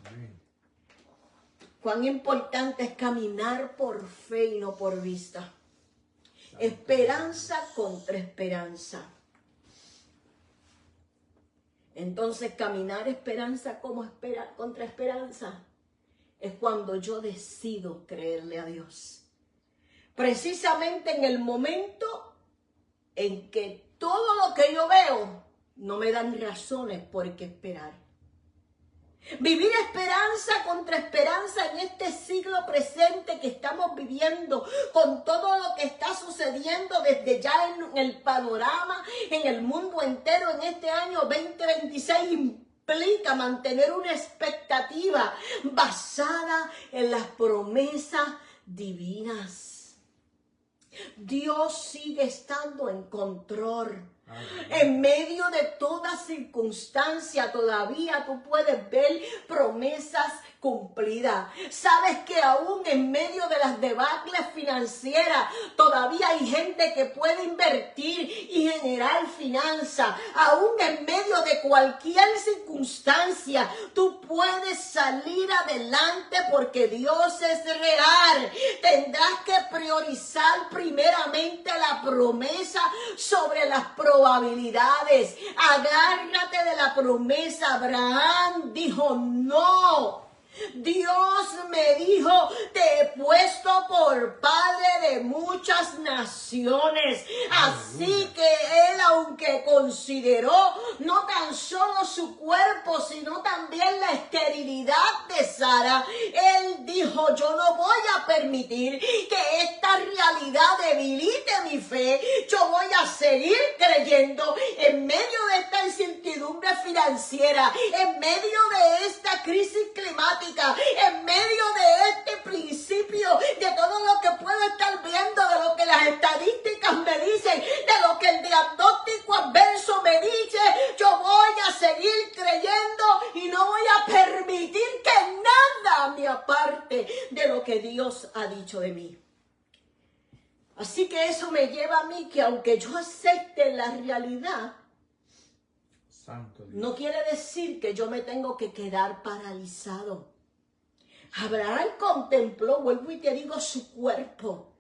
Speaker 1: Amén.
Speaker 2: Cuán importante es caminar por fe y no por vista. Esperanza contra esperanza. Entonces, caminar esperanza contra esperanza es cuando yo decido creerle a Dios. Precisamente en el momento en que todo lo que yo veo no me dan razones por qué esperar. Vivir esperanza contra esperanza en este siglo presente que estamos viviendo, con todo lo que está sucediendo desde ya en el panorama, en el mundo entero, en este año 2026, implica mantener una expectativa basada en las promesas divinas. Dios sigue estando en control. En medio de toda circunstancia todavía tú puedes ver promesas cumplidas. Sabes que aún en medio de las debacles financieras todavía hay gente que puede invertir y generar finanzas. Aún en medio de cualquier circunstancia tú puedes salir adelante porque Dios es real. Tendrás que priorizar primeramente la promesa sobre las probabilidades. Agárrate de la promesa. Abraham dijo no. Dios me dijo, te he puesto por padre de muchas naciones. Así que él, aunque consideró no tan solo su cuerpo, sino también la esterilidad de Sara, él dijo, yo no voy a permitir que esta realidad debilite mi fe. Yo voy a seguir creyendo en medio de esta incertidumbre financiera, en medio de esta crisis climática, en medio de este principio, de todo lo que puedo estar viendo, de lo que las estadísticas me dicen, de lo que el diagnóstico adverso me dice, yo voy a seguir creyendo y no voy a permitir que nada me aparte de lo que Dios ha dicho de mí. Así que eso me lleva a mí que aunque yo acepte la realidad, no quiere decir que yo me tengo que quedar paralizado. Abraham contempló, vuelvo y te digo, su cuerpo.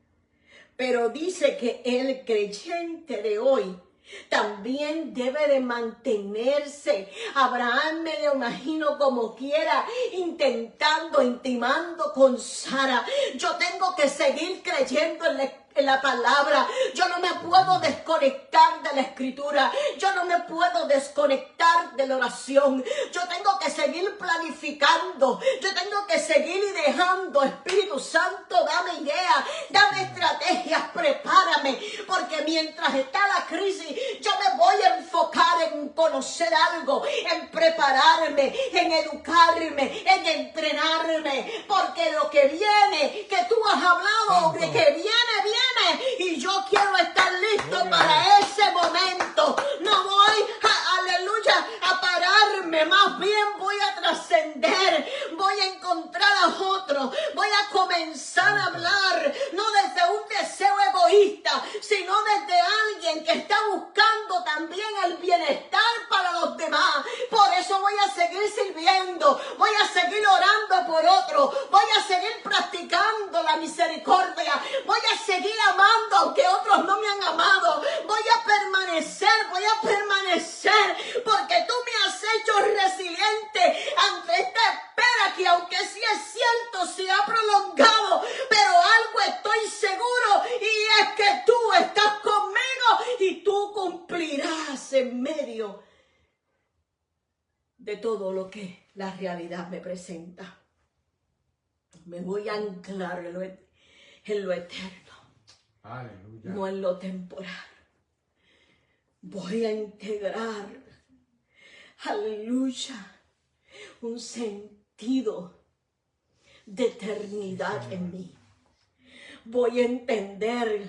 Speaker 2: Pero dice que el creyente de hoy también debe de mantenerse. Abraham me lo imagino como quiera, intentando, intimando con Sara. Yo tengo que seguir creyendo en la palabra. Yo no me puedo desconectar de la escritura. Yo no me puedo desconectar de la oración. Yo tengo que seguir planificando. Yo tengo que seguir dejando. Espíritu Santo, dame ideas, dame estrategias, prepárame. Porque mientras está la crisis, yo me voy a enfocar en conocer algo, en prepararme, en educarme, en entrenarme. Porque lo que viene, que tú has hablado, de que viene, y yo quiero estar listo para ese momento. No voy, aleluya, a pararme, más bien voy a trascender, voy a encontrar a otros, voy a comenzar a hablar, no desde un deseo egoísta, sino desde alguien que está buscando también el bienestar para los demás. Por eso voy a seguir sirviendo, voy a seguir orando por otros, voy a seguir practicando la misericordia, voy a seguir amando aunque otros no me han amado. Voy a permanecer, porque tú me has hecho resiliente ante esta espera que, aunque sí es cierto, se ha prolongado, pero algo estoy seguro, y es que tú estás conmigo y tú cumplirás en medio de todo lo que la realidad me presenta. Me voy a anclar en lo eterno. Aleluya. No en lo temporal. Voy a integrar, aleluya, un sentido de eternidad en mí. Voy a entender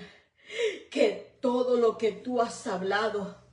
Speaker 2: que todo lo que tú has hablado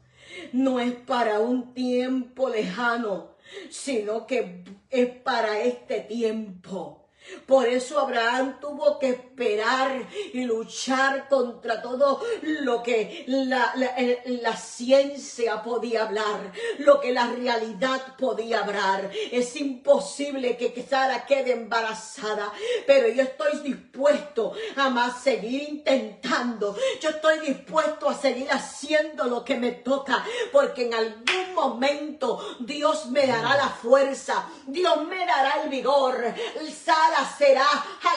Speaker 2: no es para un tiempo lejano, sino que es para este tiempo. Por eso Abraham tuvo que esperar y luchar contra todo lo que la ciencia podía hablar, lo que la realidad podía hablar. Es imposible que Sara quede embarazada, pero yo estoy dispuesto a seguir intentando. Yo estoy dispuesto a seguir haciendo lo que me toca, porque en algún momento Dios me dará la fuerza, Dios me dará el vigor. Sara será,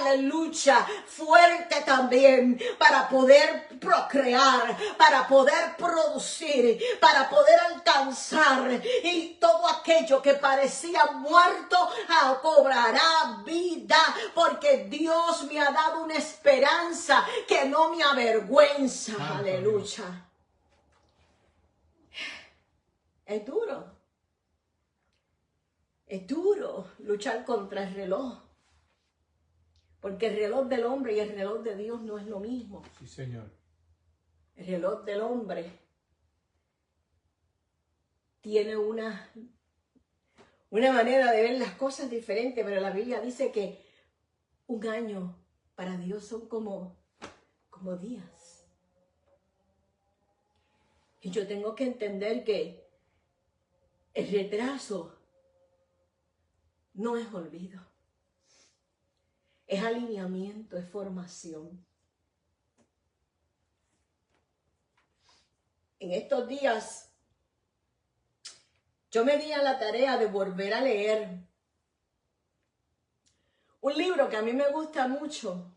Speaker 2: aleluya, fuerte también para poder procrear, para poder producir, para poder alcanzar, y todo aquello que parecía muerto cobrará vida, porque Dios me ha dado una esperanza que no me avergüenza. Aleluya. Es duro luchar contra el reloj. Porque el reloj del hombre y el reloj de Dios no es lo mismo.
Speaker 1: Sí, Señor.
Speaker 2: El reloj del hombre tiene una manera de ver las cosas diferente, pero la Biblia dice que un año para Dios son como días. Y yo tengo que entender que el retraso no es olvido, es alineamiento, es formación. En estos días yo me di a la tarea de volver a leer un libro que a mí me gusta mucho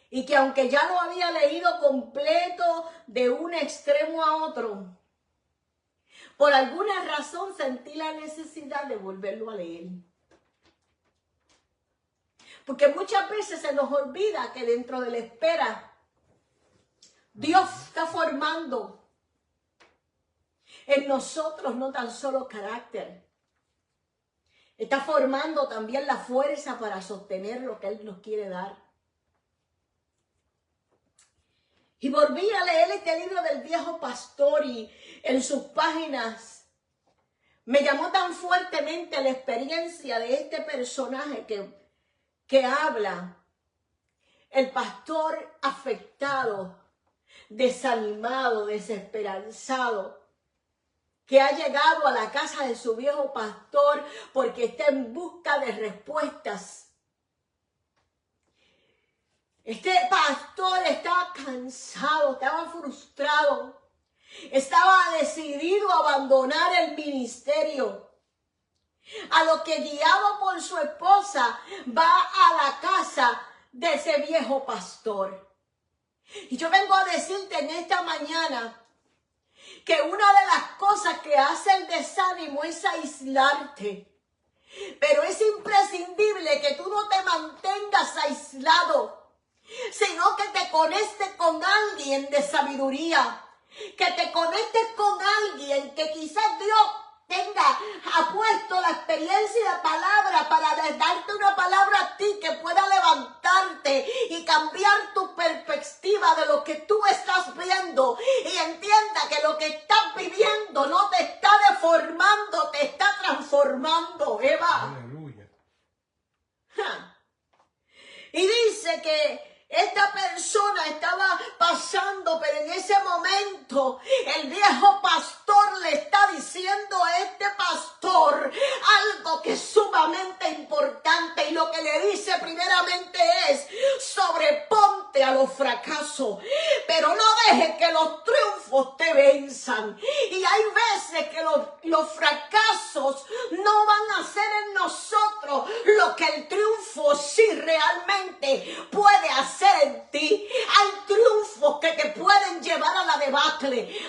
Speaker 2: y que aunque ya lo había leído completo de un extremo a otro, por alguna razón sentí la necesidad de volverlo a leer. Porque muchas veces se nos olvida que dentro de la espera Dios está formando en nosotros no tan solo carácter, está formando también la fuerza para sostener lo que Él nos quiere dar. Y volví a leer este libro del viejo pastor y en sus páginas me llamó tan fuertemente la experiencia de este personaje que habla, el pastor afectado, desanimado, desesperanzado, que ha llegado a la casa de su viejo pastor porque está en busca de respuestas. Este pastor estaba cansado, estaba frustrado, estaba decidido a abandonar el ministerio. A lo que, guiado por su esposa, va a la casa de ese viejo pastor. Y yo vengo a decirte en esta mañana que una de las cosas que hace el desánimo es aislarte. Pero es imprescindible que tú no te mantengas aislado, sino que te conectes con alguien de sabiduría, que te conectes con alguien que quizás Dios ha puesto la experiencia y la palabra para darte una palabra a ti que pueda levantarte y cambiar tu perspectiva de lo que tú estás viendo y entienda que lo que estás viviendo no te está deformando, te está transformando, Eva.
Speaker 1: Aleluya.
Speaker 2: Y dice que esta persona estaba pasando, pero en ese momento el viejo pastor le está diciendo a este pastor algo que es sumamente importante. Y lo que le dice primeramente es: sobreponte a los fracasos, pero no dejes que los triunfos te venzan. Y hay veces que los fracasos no van a hacer en nosotros lo que el triunfo sí realmente puede hacer en ti. Hay triunfos que te pueden llevar a la debacle.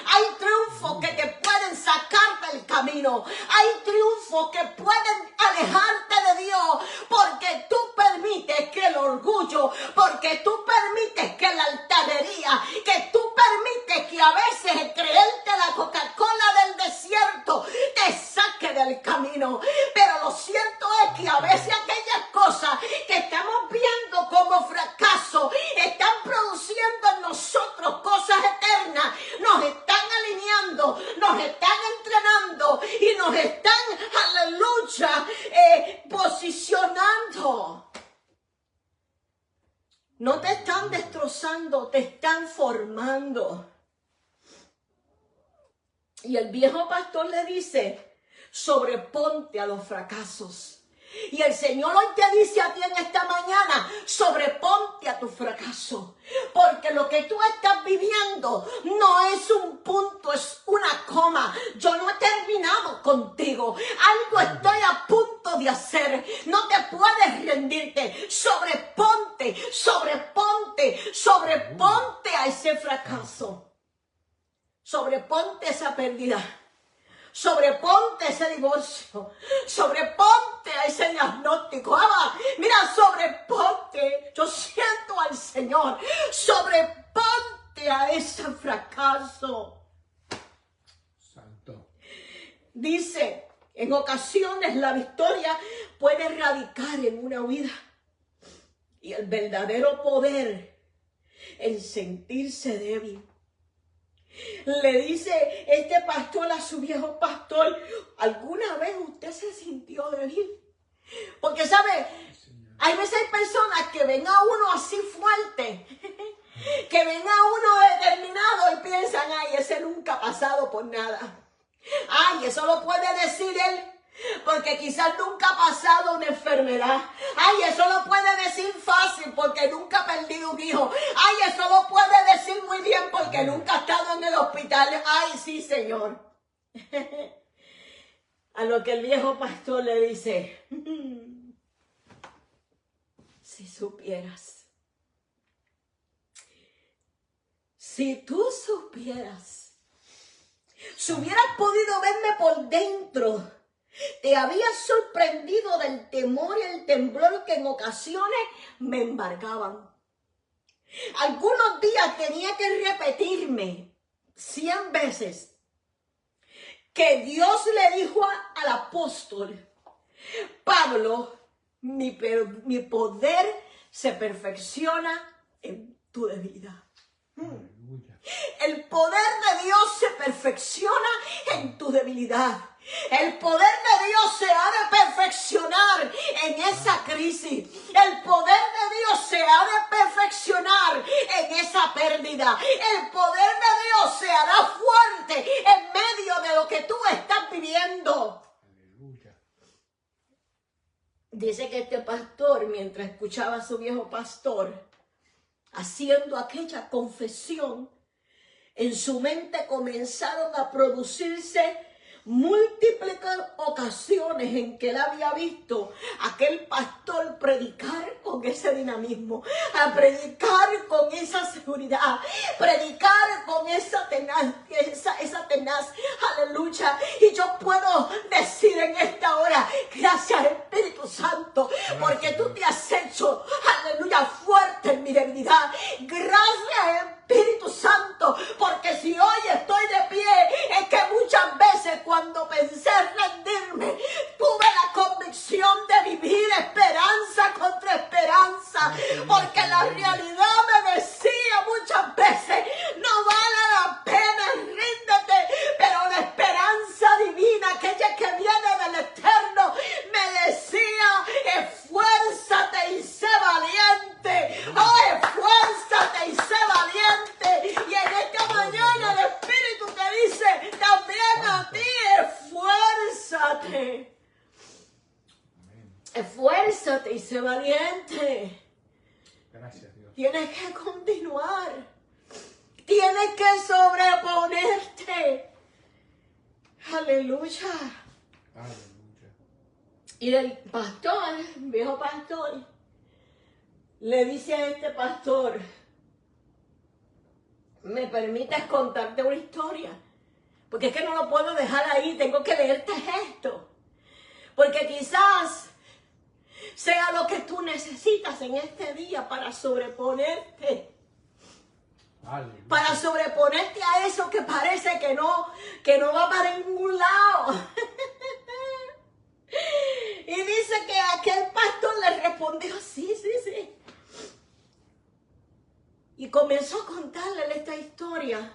Speaker 2: Hay triunfos que te pueden sacar del camino. Hay triunfos que pueden alejarte de Dios porque tú permites que el orgullo, porque tú permites que la altanería, que tú permites que a veces el creerte la Coca-Cola del desierto te saque del camino. Pero lo cierto es que a veces aquellas cosas que estamos viendo como fracaso están produciendo en nosotros cosas eternas, nos están alineando, nos están entrenando y nos están, aleluya, posicionando. No te están destrozando, te están formando. Y el viejo pastor le dice: sobreponte a los fracasos. Y el Señor hoy te dice a ti en esta mañana: sobreponte a tu fracaso. Porque lo que tú estás viviendo no es un punto, es una coma. Yo no he terminado contigo. Algo estoy a punto de hacer. No te puedes rendirte. Sobreponte, sobreponte, sobreponte a ese fracaso. Sobreponte esa pérdida. Sobreponte ese divorcio. Sobreponte a ese diagnóstico. Mira, sobreponte. Yo siento al Señor. Sobreponte a ese fracaso.
Speaker 1: Santo.
Speaker 2: Dice, en ocasiones la victoria puede radicar en una huida. Y el verdadero poder en sentirse débil. Le dice este pastor a su viejo pastor, ¿alguna vez usted se sintió débil? Porque, ¿sabe? Hay veces hay personas que ven a uno así fuerte, que ven a uno determinado y piensan, ay, ese nunca ha pasado por nada. Ay, eso lo puede decir él, porque quizás nunca ha pasado una enfermedad. Ay, eso lo puede decir fácil, porque nunca ha perdido un hijo. Ay, eso lo puede decir muy bien, porque nunca ha estado en el hospital. Ay, sí, Señor. A lo que el viejo pastor le dice, si supieras, si tú supieras, si hubieras podido verme por dentro, te habías sorprendido del temor y el temblor que en ocasiones me embargaban. Algunos días tenía que repetirme 100 veces que Dios le dijo al apóstol Pablo, mi poder se perfecciona en tu debilidad. El poder de Dios se perfecciona en tu debilidad. El poder de Dios se ha de perfeccionar en esa crisis. El poder de Dios se ha de perfeccionar en esa pérdida. El poder de Dios se hará fuerte en medio de lo que tú estás viviendo. Aleluya. Dice que este pastor, mientras escuchaba a su viejo pastor haciendo aquella confesión, en su mente comenzaron a producirse múltiples ocasiones en que él había visto a aquel pastor predicar con ese dinamismo, a predicar con esa seguridad, predicar con esa tenaz, aleluya. Y yo puedo decir en esta hora, gracias Espíritu Santo, porque tú te has hecho, aleluya, fuerte en mi debilidad. Gracias Espíritu Santo, porque si hoy estoy de pie, es que muchas veces cuando pensé rendirme, tuve la convicción de vivir esperanza contra esperanza, porque la realidad me decía muchas veces, no vale la pena, ríndete, pero la esperanza divina, aquella que viene del Eterno, me decía, esfuérzate y sé valiente, oh, esfuérzate y sé valiente. Y en esta mañana el Espíritu te dice también a ti, esfuérzate. Esfuérzate y sé valiente.
Speaker 1: Gracias, Dios.
Speaker 2: Tienes que continuar. Tienes que sobreponerte. Aleluya.
Speaker 1: Aleluya.
Speaker 2: Y el pastor, viejo pastor, le dice a este pastor, ¿me permites contarte una historia? Porque es que no lo puedo dejar ahí, tengo que leerte esto. Porque quizás sea lo que tú necesitas en este día para sobreponerte. Aleluya. Para sobreponerte a eso que parece que no va para ningún lado. Y dice que aquel pastor le respondió, sí. Y comenzó a contarle esta historia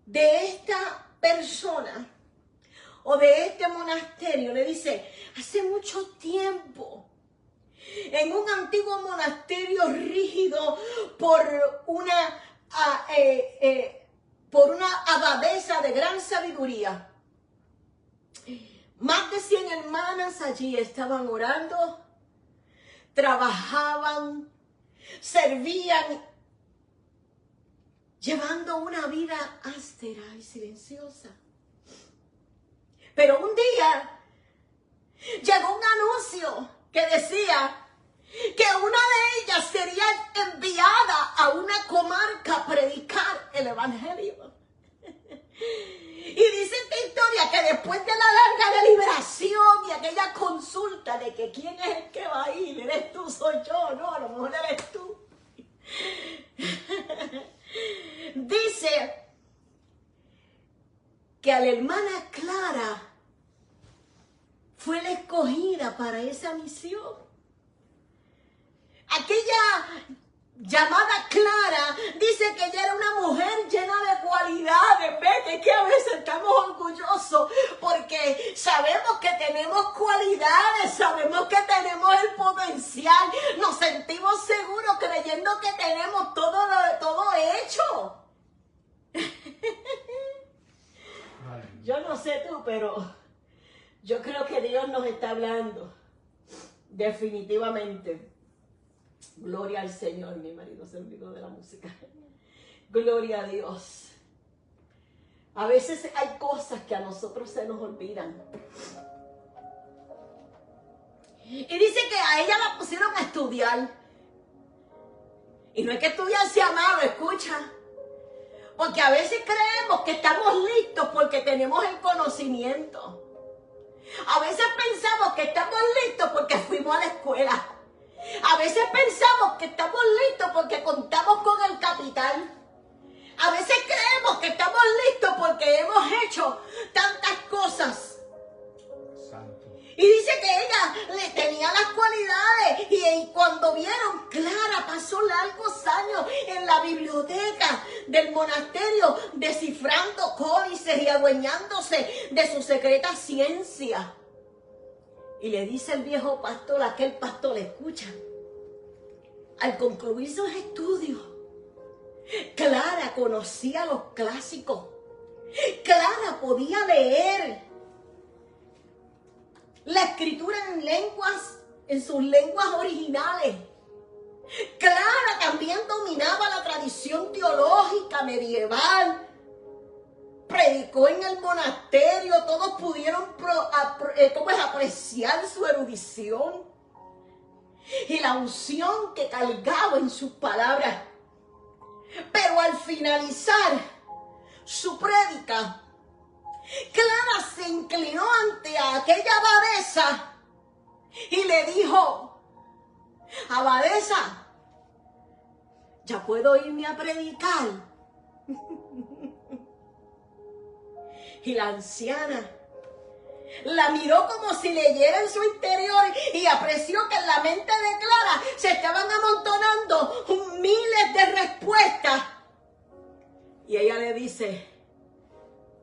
Speaker 2: de esta persona o de este monasterio. Le dice, hace mucho tiempo, en un antiguo monasterio rígido por una abadesa de gran sabiduría, más de 100 hermanas allí estaban orando, trabajaban, servían, llevando una vida áspera y silenciosa. Pero un día llegó un anuncio que decía que una de ellas sería enviada a una comarca a predicar el evangelio. Y dice esta historia que después de la larga deliberación y aquella consulta de que quién es el que va a ir, eres tú, soy yo, no, a lo mejor eres tú. Dice que a la hermana Clara fue la escogida para esa misión. Aquella llamada Clara, dice que ella era una mujer llena de cualidades. Vete, que a veces estamos orgullosos porque sabemos que tenemos cualidades, sabemos que tenemos el potencial, nos sentimos seguros creyendo que tenemos todo hecho. Yo no sé tú, pero yo creo que Dios nos está hablando. Definitivamente. Gloria al Señor. Mi marido se olvidó de la música. Gloria a Dios. A veces hay cosas que a nosotros se nos olvidan. Y dice que a ella la pusieron a estudiar. Y no es que estudiar sea malo, escucha. Porque a veces creemos que estamos listos porque tenemos el conocimiento. A veces pensamos que estamos listos porque fuimos a la escuela. A veces pensamos que estamos listos porque contamos con el capital. A veces creemos que estamos listos porque hemos hecho tantas cosas.
Speaker 1: Santo.
Speaker 2: Y dice que ella le tenía las cualidades. Y cuando vieron, Clara pasó largos años en la biblioteca del monasterio descifrando códices y adueñándose de su secreta ciencia. Y le dice el viejo pastor, aquel pastor le escucha. Al concluir sus estudios, Clara conocía los clásicos. Clara podía leer la escritura en sus lenguas originales. Clara también dominaba la tradición teológica medieval. Predicó en el monasterio, todos pudieron apreciar su erudición y la unción que cargaba en sus palabras. Pero al finalizar su prédica, Clara se inclinó ante aquella abadesa y le dijo: abadesa, ¿ya puedo irme a predicar? Y la anciana la miró como si leyera en su interior y apreció que en la mente de Clara se estaban amontonando miles de respuestas. Y ella le dice: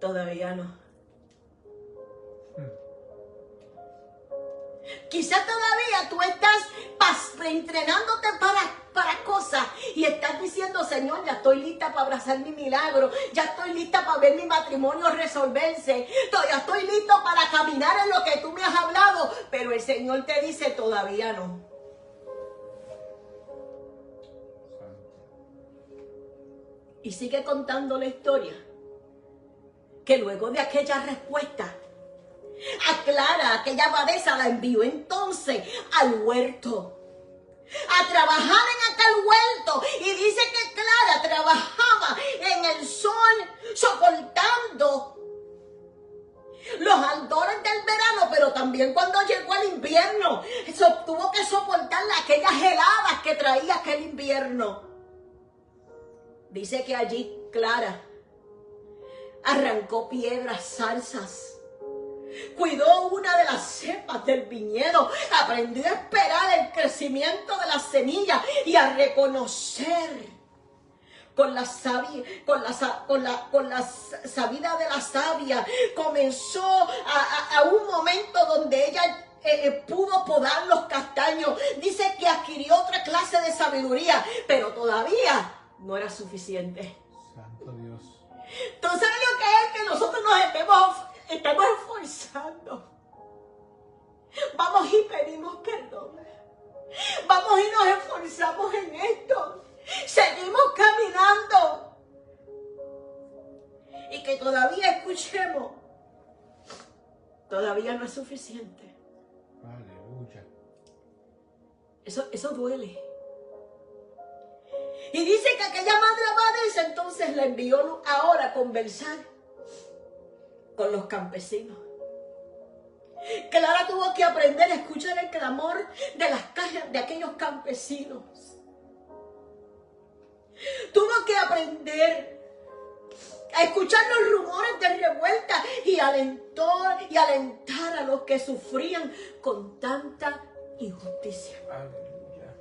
Speaker 2: todavía no. Quizás todavía tú estás entrenándote para cosas y estás diciendo: Señor, ya estoy lista para abrazar mi milagro, ya estoy lista para ver mi matrimonio resolverse, ya estoy listo para caminar en lo que tú me has hablado. Pero el Señor te dice: todavía no. Y sigue contando la historia, que luego de aquella respuesta, a Clara, aquella abadesa, la envió entonces al huerto a trabajar en aquel huerto. Y dice que Clara trabajaba en el sol, soportando los ardores del verano, pero también cuando llegó el invierno, tuvo que soportar aquellas heladas que traía aquel invierno. Dice que allí Clara arrancó piedras, zarzas, cuidó una de las cepas del viñedo, aprendió a esperar el crecimiento de las semillas y a reconocer con la sabia de la sabia. Comenzó a un momento donde ella pudo podar los castaños. Dice que adquirió otra clase de sabiduría, pero todavía no era suficiente.
Speaker 1: Santo Dios.
Speaker 2: ¿Tú sabes lo que es que nosotros nos estamos esforzando? Vamos y pedimos perdón. Vamos y nos esforzamos en esto. Seguimos caminando. Y que todavía escuchemos, todavía no es suficiente.
Speaker 1: Aleluya.
Speaker 2: Eso duele. Y dice que aquella madre abadesa entonces la envió ahora a conversar con los campesinos. Clara tuvo que aprender a escuchar el clamor de las calles de aquellos campesinos. Tuvo que aprender a escuchar los rumores de revuelta y alentar a los que sufrían con tanta injusticia.
Speaker 1: Aleluya.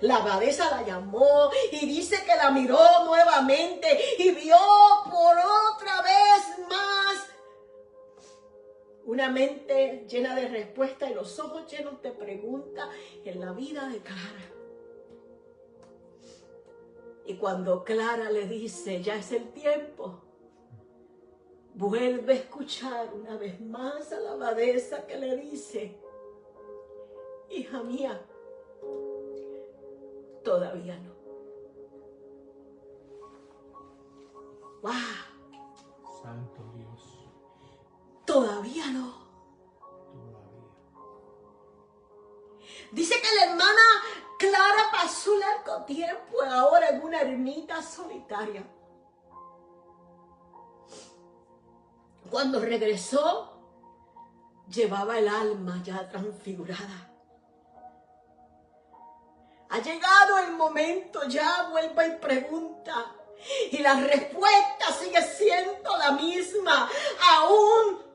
Speaker 2: La abadesa la llamó y dice que la miró nuevamente y vio por otra vez más una mente llena de respuestas y los ojos llenos de preguntas en la vida de Clara. Y cuando Clara le dice, ya es el tiempo, vuelve a escuchar una vez más a la abadesa que le dice, hija mía, todavía no. ¡Wow!
Speaker 1: Santo Dios.
Speaker 2: Todavía no.
Speaker 1: Todavía.
Speaker 2: Dice que la hermana Clara pasó un largo tiempo ahora en una ermita solitaria. Cuando regresó, llevaba el alma ya transfigurada. Ha llegado el momento, ya vuelve y pregunta. Y la respuesta sigue siendo la misma. Aún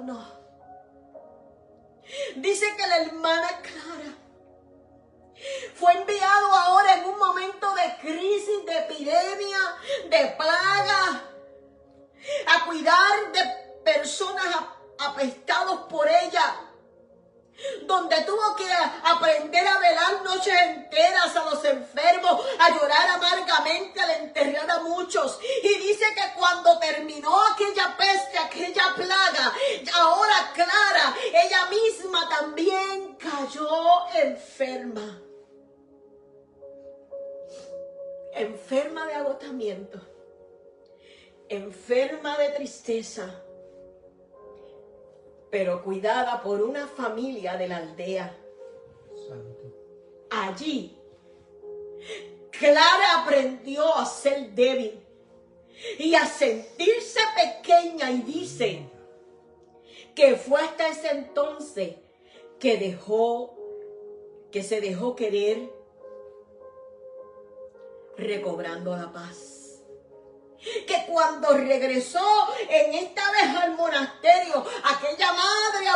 Speaker 2: no. Dice que la hermana Clara fue enviado ahora en un momento de crisis, de epidemia, de plaga, a cuidar de personas apestados por ella, donde tuvo que aprender a velar noches enteras a los enfermos, a llorar amargamente al enterrar a muchos. Y dice que cuando terminó aquella peste, aquella plaga, ahora Clara, ella misma también cayó enferma. Enferma de agotamiento, enferma de tristeza, pero cuidada por una familia de la aldea.
Speaker 1: Santo.
Speaker 2: Allí, Clara aprendió a ser débil y a sentirse pequeña, y dice que fue hasta ese entonces que se dejó querer, recobrando la paz. Que cuando regresó en esta vez al monasterio, aquella madre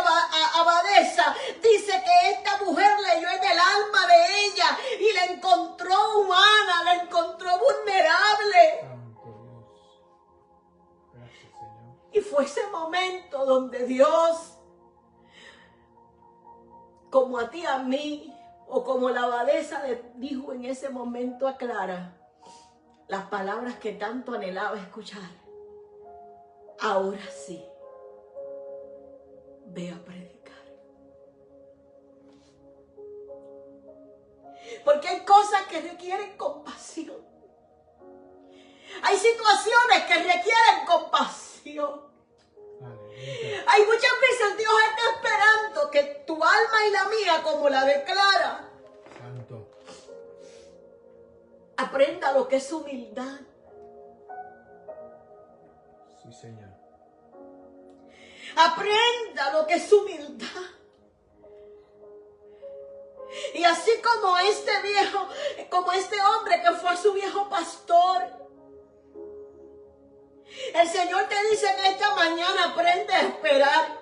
Speaker 2: abadesa dice que esta mujer leyó en el alma de ella y la encontró humana, la encontró vulnerable.
Speaker 1: Santo Dios. Gracias, Señor.
Speaker 2: Y fue ese momento donde Dios, como a ti, a mí, o como la abadesa le dijo en ese momento a Clara, las palabras que tanto anhelaba escuchar. Ahora sí, ve a predicar. Porque hay cosas que requieren compasión. Hay situaciones que requieren compasión.
Speaker 1: Aleluya.
Speaker 2: Hay muchas veces Dios está esperando que tu alma y la mía, como la de Clara,
Speaker 1: Santo.
Speaker 2: aprenda lo que es humildad.
Speaker 1: Sí, Señor.
Speaker 2: Aprenda lo que es humildad. Y así como este hombre que fue su viejo pastor, el Señor te dice en esta mañana, aprende a esperar.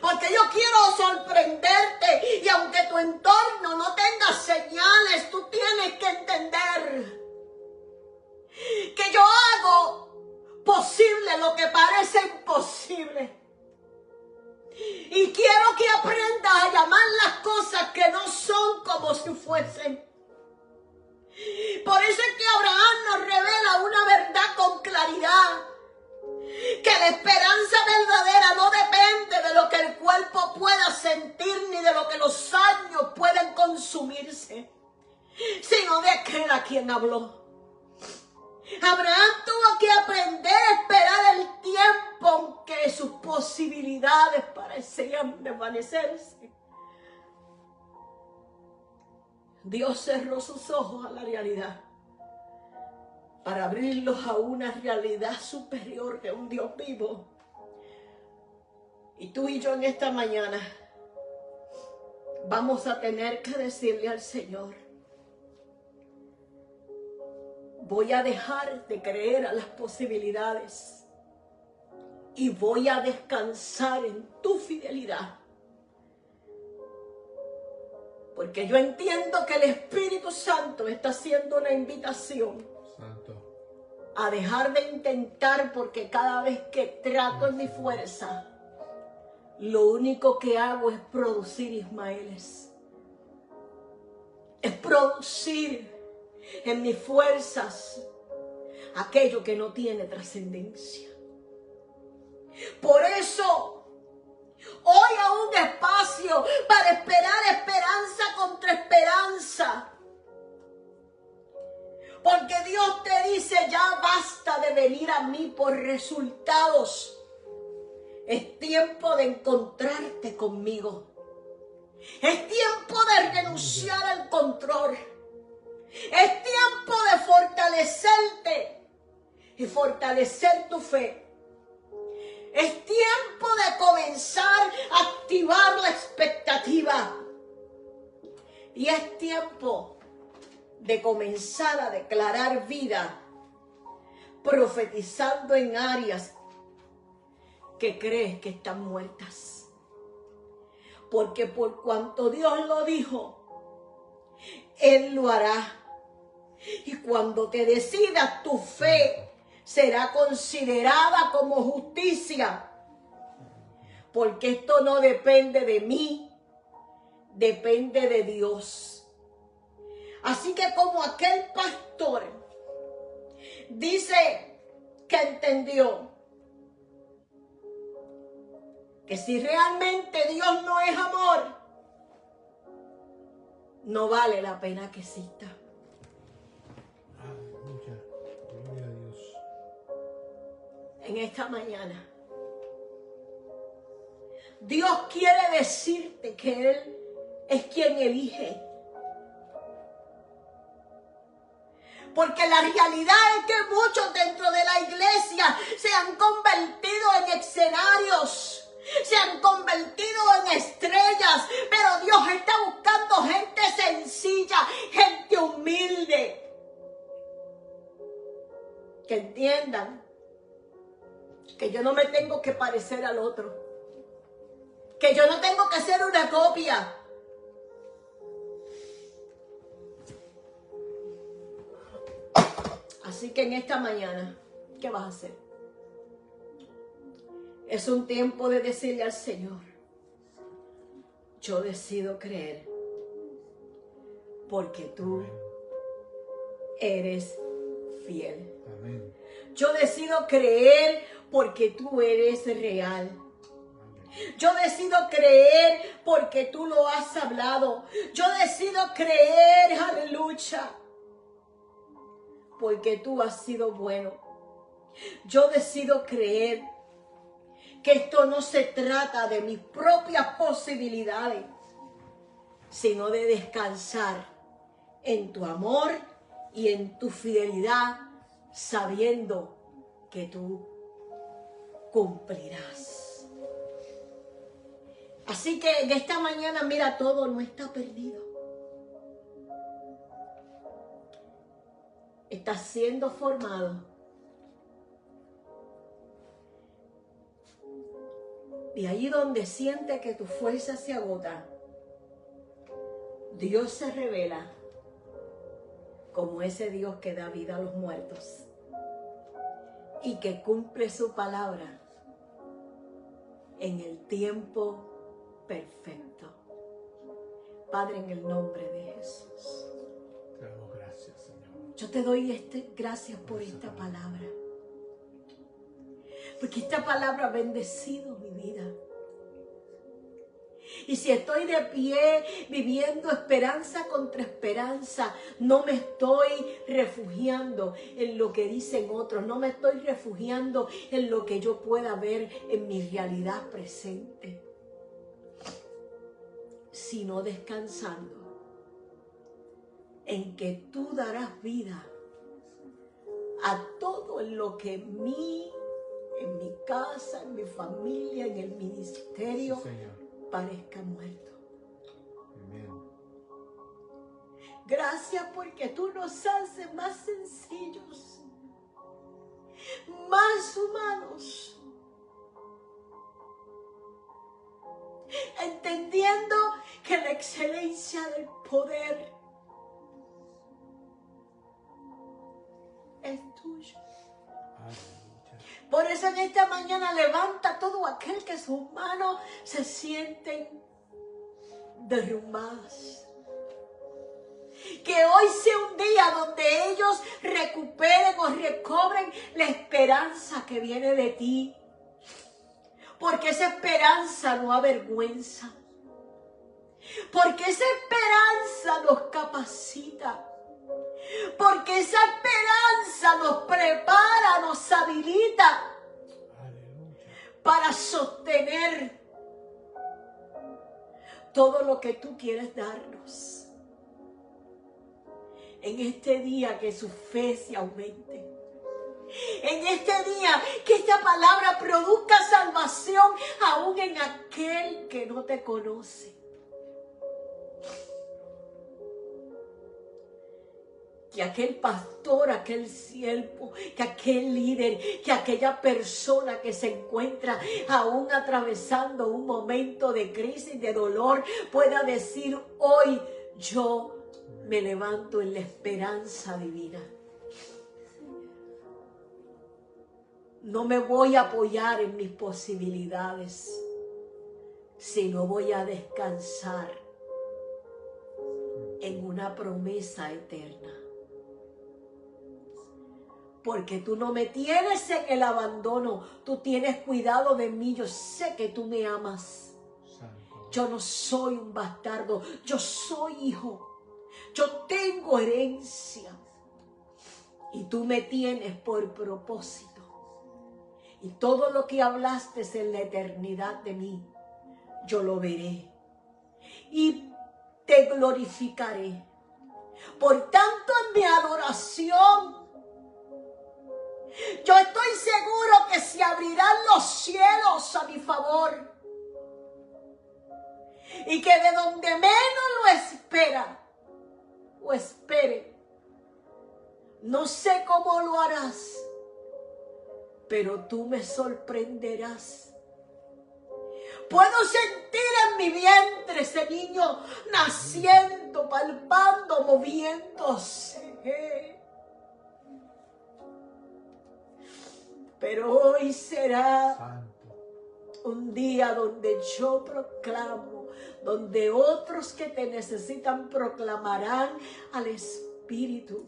Speaker 2: Porque yo quiero sorprenderte, y aunque tu entorno no tenga señales, tú tienes que entender que yo hago posible lo que parece imposible. Y quiero que aprendas a llamar las cosas que no son como si fuesen. Por eso es que Abraham nos revela una verdad con claridad. Que la esperanza verdadera no depende de lo que el cuerpo pueda sentir ni de lo que los años pueden consumirse, sino de aquel a quien habló. Abraham tuvo que aprender a esperar el tiempo aunque sus posibilidades parecían desvanecerse. Dios cerró sus ojos a la realidad para abrirlos a una realidad superior de un Dios vivo. Y tú y yo en esta mañana vamos a tener que decirle al Señor: voy a dejar de creer a las posibilidades y voy a descansar en tu fidelidad. Porque yo entiendo que el Espíritu Santo está haciendo una invitación a dejar de intentar, porque cada vez que trato en mi fuerza, lo único que hago es producir ismaeles. Es producir en mis fuerzas aquello que no tiene trascendencia. Por eso hoy a un espacio para esperar esperanza contra esperanza. Porque Dios te dice, ya basta de venir a mí por resultados. Es tiempo de encontrarte conmigo. Es tiempo de renunciar al control. Es tiempo de fortalecerte y fortalecer tu fe. Es tiempo de comenzar a activar la expectativa. Y es tiempo de comenzar a declarar vida, profetizando en áreas que crees que están muertas. Porque por cuanto Dios lo dijo, Él lo hará. Y cuando te decidas, tu fe será considerada como justicia. Porque esto no depende de mí, depende de Dios. Así que como aquel pastor dice que entendió que si realmente Dios no es amor, no vale la pena que exista.
Speaker 3: Aleluya, gloria a Dios.
Speaker 2: En esta mañana, Dios quiere decirte que Él es quien elige. Porque la realidad es que muchos dentro de la iglesia se han convertido en escenarios, se han convertido en estrellas, pero Dios está buscando gente sencilla, gente humilde, que entiendan que yo no me tengo que parecer al otro, que yo no tengo que ser una copia. Así que en esta mañana, ¿qué vas a hacer? Es un tiempo de decirle al Señor, yo decido creer, porque tú eres fiel.
Speaker 3: Amén.
Speaker 2: Yo decido creer porque tú eres real. Yo decido creer porque tú lo has hablado. Yo decido creer, aleluya, porque tú has sido bueno. Yo decido creer que esto no se trata de mis propias posibilidades, sino de descansar en tu amor y en tu fidelidad, sabiendo que tú cumplirás. Así que en esta mañana, mira, todo no está perdido. Estás siendo formado. Y ahí donde siente que tu fuerza se agota, Dios se revela como ese Dios que da vida a los muertos y que cumple su palabra en el tiempo perfecto. Padre, en el nombre de Jesús,
Speaker 3: Te damos gracias, Señor.
Speaker 2: yo te doy gracias por esta palabra. Porque esta palabra ha bendecido mi vida. Y si estoy de pie viviendo esperanza contra esperanza, no me estoy refugiando en lo que dicen otros, no me estoy refugiando en lo que yo pueda ver en mi realidad presente, sino descansando en que tú darás vida a todo lo que en mi casa, en mi familia, en el ministerio,
Speaker 3: Sí, Señor.
Speaker 2: parezca muerto.
Speaker 3: Amén.
Speaker 2: Gracias porque tú nos haces más sencillos, más humanos, entendiendo que la excelencia del poder es tuyo.
Speaker 3: Aleluya.
Speaker 2: Por eso en esta mañana levanta todo aquel que sus manos se sienten derrumbadas. Que hoy sea un día donde ellos recuperen o recobren la esperanza que viene de ti. Porque esa esperanza no avergüenza. Porque esa esperanza nos capacita. Porque esa esperanza nos prepara, nos habilita.
Speaker 3: Aleluya.
Speaker 2: Para sostener todo lo que tú quieres darnos. En este día que su fe se aumente. En este día que esta palabra produzca salvación aún en aquel que no te conoce. Que aquel pastor, aquel siervo, que aquel líder, que aquella persona que se encuentra aún atravesando un momento de crisis, de dolor, pueda decir: hoy yo me levanto en la esperanza divina. No me voy a apoyar en mis posibilidades, sino voy a descansar en una promesa eterna. Porque tú no me tienes en el abandono, tú tienes cuidado de mí, yo sé que tú me amas.
Speaker 3: Santo.
Speaker 2: Yo no soy un bastardo, yo soy hijo. Yo tengo herencia y tú me tienes por propósito. Y todo lo que hablaste en la eternidad de mí, yo lo veré y te glorificaré. Por tanto, en mi adoración, yo estoy seguro que se abrirán los cielos a mi favor. Y que de donde menos lo espera o espere, no sé cómo lo harás, pero tú me sorprenderás. Puedo sentir en mi vientre ese niño naciendo, palpando, moviéndose. Pero hoy será
Speaker 3: Santo.
Speaker 2: un día donde yo proclamo, donde otros que te necesitan proclamarán al Espíritu: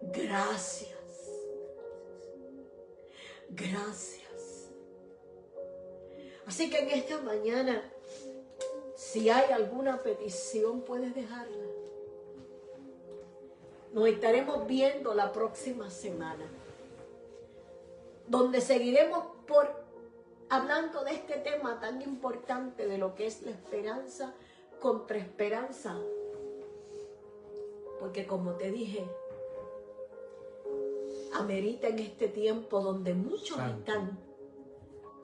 Speaker 2: gracias. Gracias. Así que en esta mañana, si hay alguna petición, puedes dejarla. Nos estaremos viendo la próxima semana, donde seguiremos hablando de este tema tan importante de lo que es la esperanza contra esperanza. Porque como te dije, amerita en este tiempo donde muchos están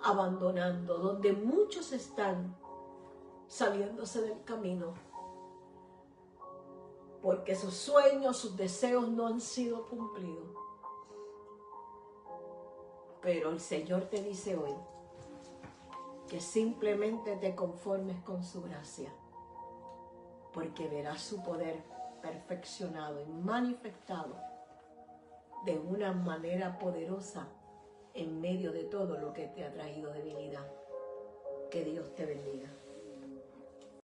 Speaker 2: abandonando, donde muchos están saliéndose del camino, porque sus sueños, sus deseos no han sido cumplidos. Pero el Señor te dice hoy que simplemente te conformes con su gracia, porque verás su poder perfeccionado y manifestado de una manera poderosa en medio de todo lo que te ha traído debilidad. Que Dios te bendiga.